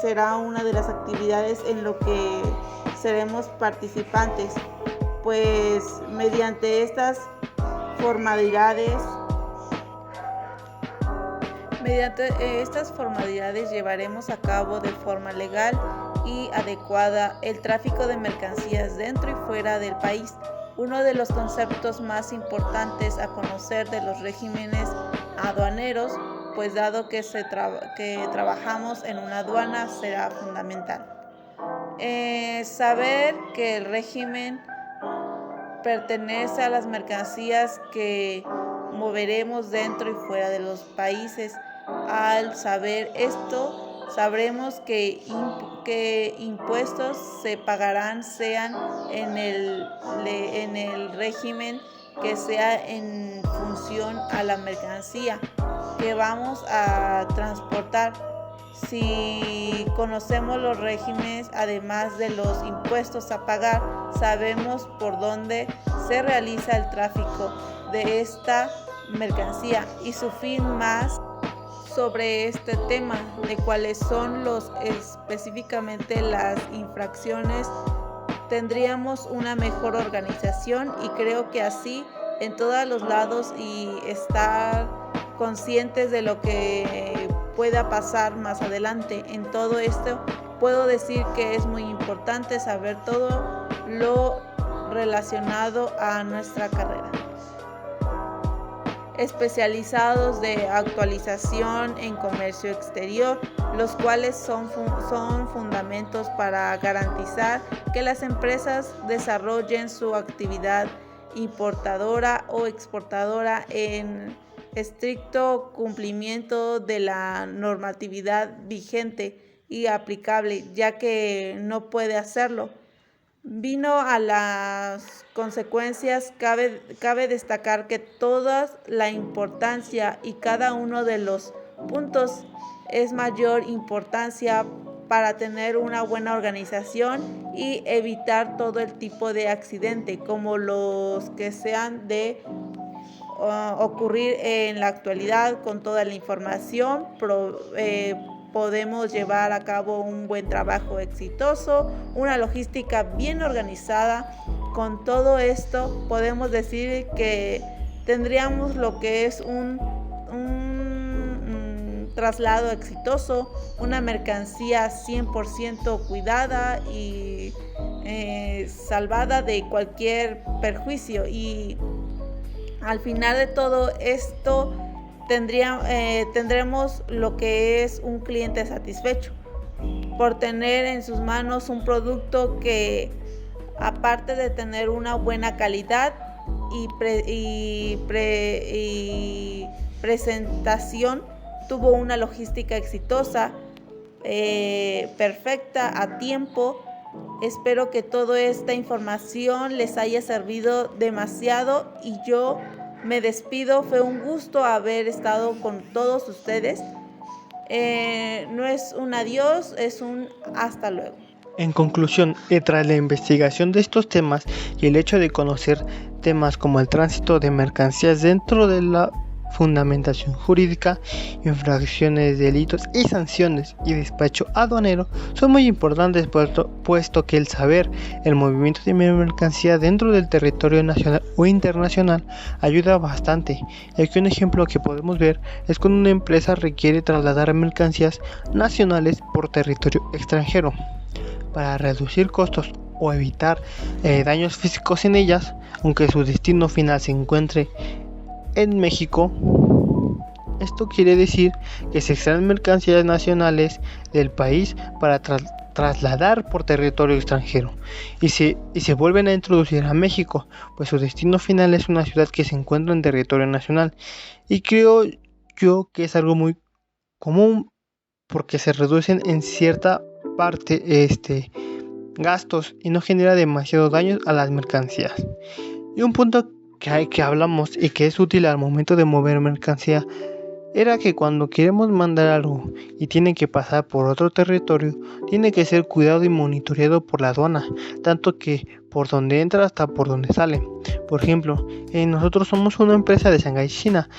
será una de las actividades en lo que seremos participantes, pues mediante estas formalidades llevaremos a cabo de forma legal y adecuada el tráfico de mercancías dentro y fuera del país. Uno de los conceptos más importantes a conocer de los regímenes aduaneros, pues dado que trabajamos en una aduana, será fundamental. Saber que el régimen pertenece a las mercancías que moveremos dentro y fuera de los países. Al saber esto, sabremos que impuestos se pagarán sean en el régimen que sea en función a la mercancía que vamos a transportar. Si conocemos los regímenes, además de los impuestos a pagar, sabemos por dónde se realiza el tráfico de esta mercancía y su fin. Más sobre este tema de cuáles son específicamente las infracciones, tendríamos una mejor organización, y creo que así en todos los lados, y estar conscientes de lo que pueda pasar más adelante. En todo esto puedo decir que es muy importante saber todo lo relacionado a nuestra carrera. Especializados de actualización en comercio exterior, los cuales son fundamentos para garantizar que las empresas desarrollen su actividad importadora o exportadora en estricto cumplimiento de la normatividad vigente y aplicable, ya que no puede hacerlo. Vino a las consecuencias, cabe destacar que toda la importancia y cada uno de los puntos es mayor importancia para tener una buena organización y evitar todo el tipo de accidente, como los que sean de ocurrir en la actualidad. Con toda la información podemos llevar a cabo un buen trabajo exitoso, una logística bien organizada. Con todo esto podemos decir que tendríamos lo que es un traslado exitoso, una mercancía 100% cuidada y salvada de cualquier perjuicio. Y al final de todo esto tendremos lo que es un cliente satisfecho por tener en sus manos un producto que, aparte de tener una buena calidad y presentación, tuvo una logística exitosa, perfecta, a tiempo. Espero que toda esta información les haya servido demasiado y yo me despido. Fue un gusto haber estado con todos ustedes. No es un adiós, es un hasta luego. En conclusión, tras la investigación de estos temas y el hecho de conocer temas como el tránsito de mercancías dentro de la fundamentación jurídica, infracciones, delitos y sanciones y despacho aduanero son muy importantes, puesto que el saber el movimiento de mercancía dentro del territorio nacional o internacional ayuda bastante. Y aquí un ejemplo que podemos ver es cuando una empresa requiere trasladar mercancías nacionales por territorio extranjero. Para reducir costos o evitar daños físicos en ellas, aunque su destino final se encuentre en México, esto quiere decir que se extraen mercancías nacionales del país para trasladar por territorio extranjero y se vuelven a introducir a México, pues su destino final es una ciudad que se encuentra en territorio nacional. Y creo yo que es algo muy común, porque se reducen en cierta parte gastos y no genera demasiado daño a las mercancías. Y un punto que hablamos y que es útil al momento de mover mercancía era que cuando queremos mandar algo y tiene que pasar por otro territorio, tiene que ser cuidado y monitoreado por la aduana, tanto que por donde entra hasta por donde sale. Por ejemplo, nosotros somos una empresa de Shanghái, China.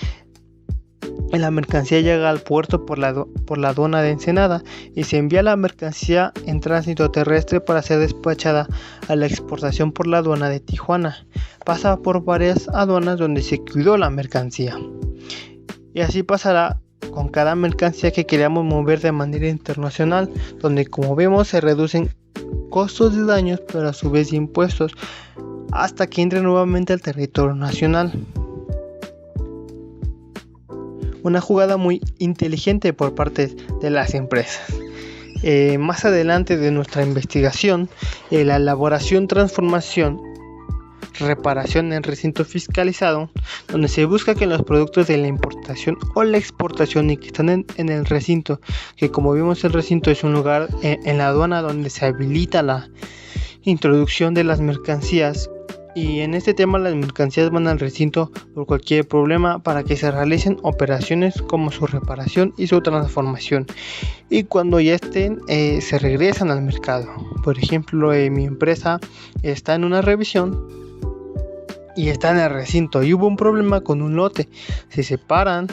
La mercancía llega al puerto por la aduana de Ensenada y se envía la mercancía en tránsito terrestre para ser despachada a la exportación por la aduana de Tijuana. Pasa por varias aduanas donde se cuidó la mercancía. Y así pasará con cada mercancía que queramos mover de manera internacional, donde, como vemos, se reducen costos de daños, pero a su vez impuestos, hasta que entre nuevamente al territorio nacional. Una jugada muy inteligente por parte de las empresas. Más adelante de nuestra investigación, la elaboración, transformación, reparación en recinto fiscalizado, donde se busca que los productos de la importación o la exportación y que están en el recinto, que como vimos el recinto es un lugar en la aduana donde se habilita la introducción de las mercancías, y en este tema las mercancías van al recinto por cualquier problema para que se realicen operaciones como su reparación y su transformación, y cuando ya estén se regresan al mercado. Por ejemplo, mi empresa está en una revisión y está en el recinto y hubo un problema con un lote, se separan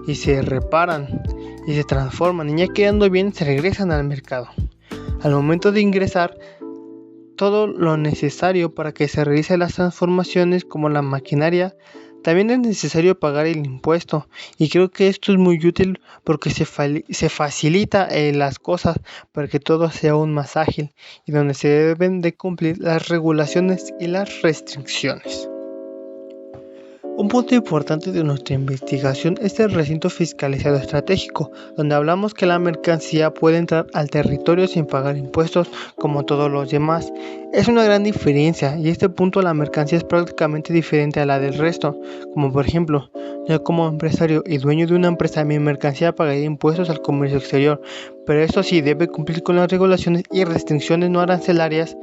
y se reparan y se transforman, y ya quedando bien se regresan al mercado. Al momento de ingresar todo lo necesario para que se realicen las transformaciones, como la maquinaria, también es necesario pagar el impuesto, y creo que esto es muy útil porque se facilita las cosas para que todo sea aún más ágil, y donde se deben de cumplir las regulaciones y las restricciones. Un punto importante de nuestra investigación es el recinto fiscalizado estratégico, donde hablamos que la mercancía puede entrar al territorio sin pagar impuestos como todos los demás. Es una gran diferencia y este punto la mercancía es prácticamente diferente a la del resto, como por ejemplo, yo como empresario y dueño de una empresa, mi mercancía pagaría impuestos al comercio exterior, pero esto sí debe cumplir con las regulaciones y restricciones no arancelarias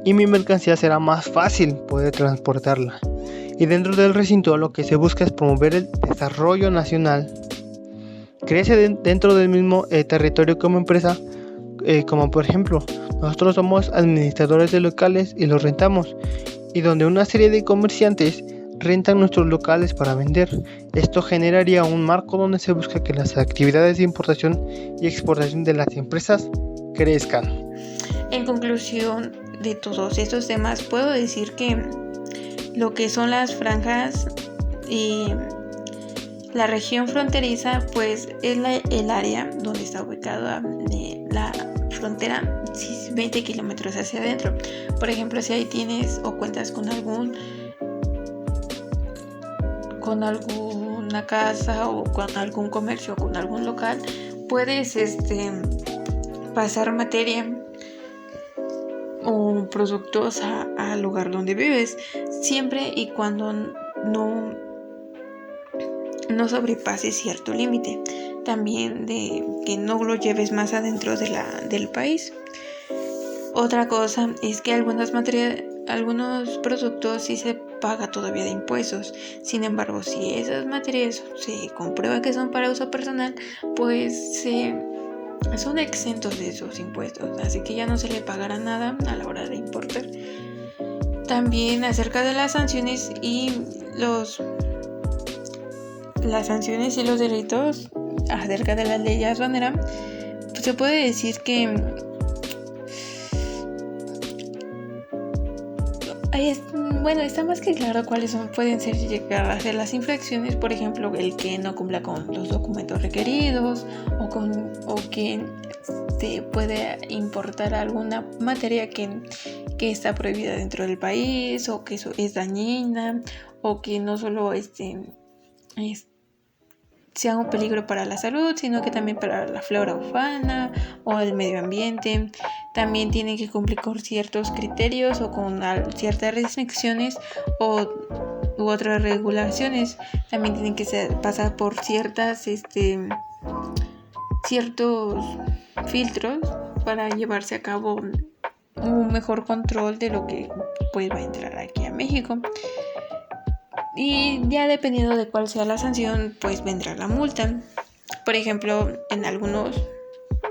y mi mercancía será más fácil poder transportarla. Y dentro del recinto lo que se busca es promover el desarrollo nacional. Crece dentro del mismo territorio como empresa, como por ejemplo, nosotros somos administradores de locales y los rentamos, y donde una serie de comerciantes rentan nuestros locales para vender. Esto generaría un marco donde se busca que las actividades de importación y exportación de las empresas crezcan. En conclusión de todos estos temas, puedo decir que lo que son las franjas y la región fronteriza, pues es el área donde está ubicada la frontera 20 kilómetros hacia adentro. Por ejemplo, si ahí tienes o cuentas con alguna casa o con algún comercio o con algún local, puedes pasar materia o productos al lugar donde vives, siempre y cuando no sobrepase cierto límite. También de que no lo lleves más adentro del país. Otra cosa es que algunos productos sí se paga todavía de impuestos. Sin embargo, si esas materias se comprueba que son para uso personal, pues son exentos de esos impuestos, así que ya no se le pagará nada a la hora de importar. También acerca de las sanciones y los delitos acerca de la ley aduanera, pues se puede decir que está más que claro cuáles pueden llegar a ser las infracciones. Por ejemplo, el que no cumpla con los documentos requeridos o que se puede importar alguna materia que está prohibida dentro del país, o que es dañina, o que no solo sea un peligro para la salud, sino que también para la flora o fauna o el medio ambiente. También tienen que cumplir con ciertos criterios o con ciertas restricciones u otras regulaciones. También tienen que pasar por ciertos filtros para llevarse a cabo un mejor control de lo que va a entrar aquí a México. Y ya dependiendo de cuál sea la sanción, pues vendrá la multa. Por ejemplo, en algunos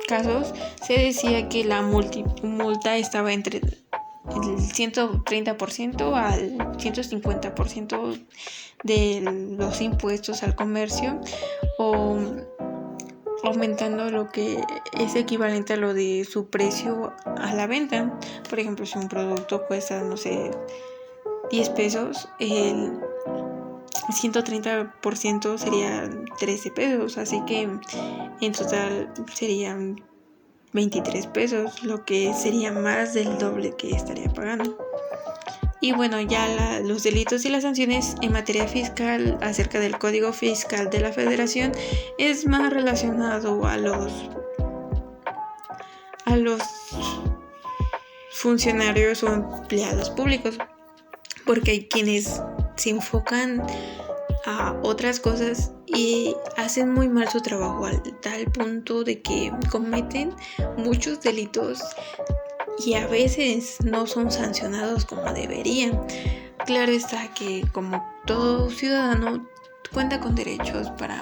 casos se decía que la multa estaba entre el 130% al 150% de los impuestos al comercio, o aumentando lo que es equivalente a lo de su precio a la venta. Por ejemplo, si un producto cuesta, 10 pesos, el 130% sería 13 pesos, así que en total serían 23 pesos, lo que sería más del doble que estaría pagando. Y bueno, ya los delitos y las sanciones en materia fiscal acerca del Código Fiscal de la Federación es más relacionado a los funcionarios o empleados públicos, porque hay quienes se enfocan a otras cosas y hacen muy mal su trabajo, al tal punto de que cometen muchos delitos y a veces no son sancionados como deberían. Claro está que, como todo ciudadano, cuenta con derechos para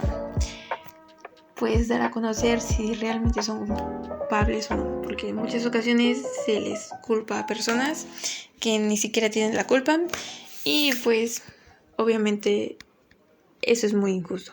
dar a conocer si realmente son culpables o no, porque en muchas ocasiones se les culpa a personas que ni siquiera tienen la culpa, y obviamente eso es muy injusto.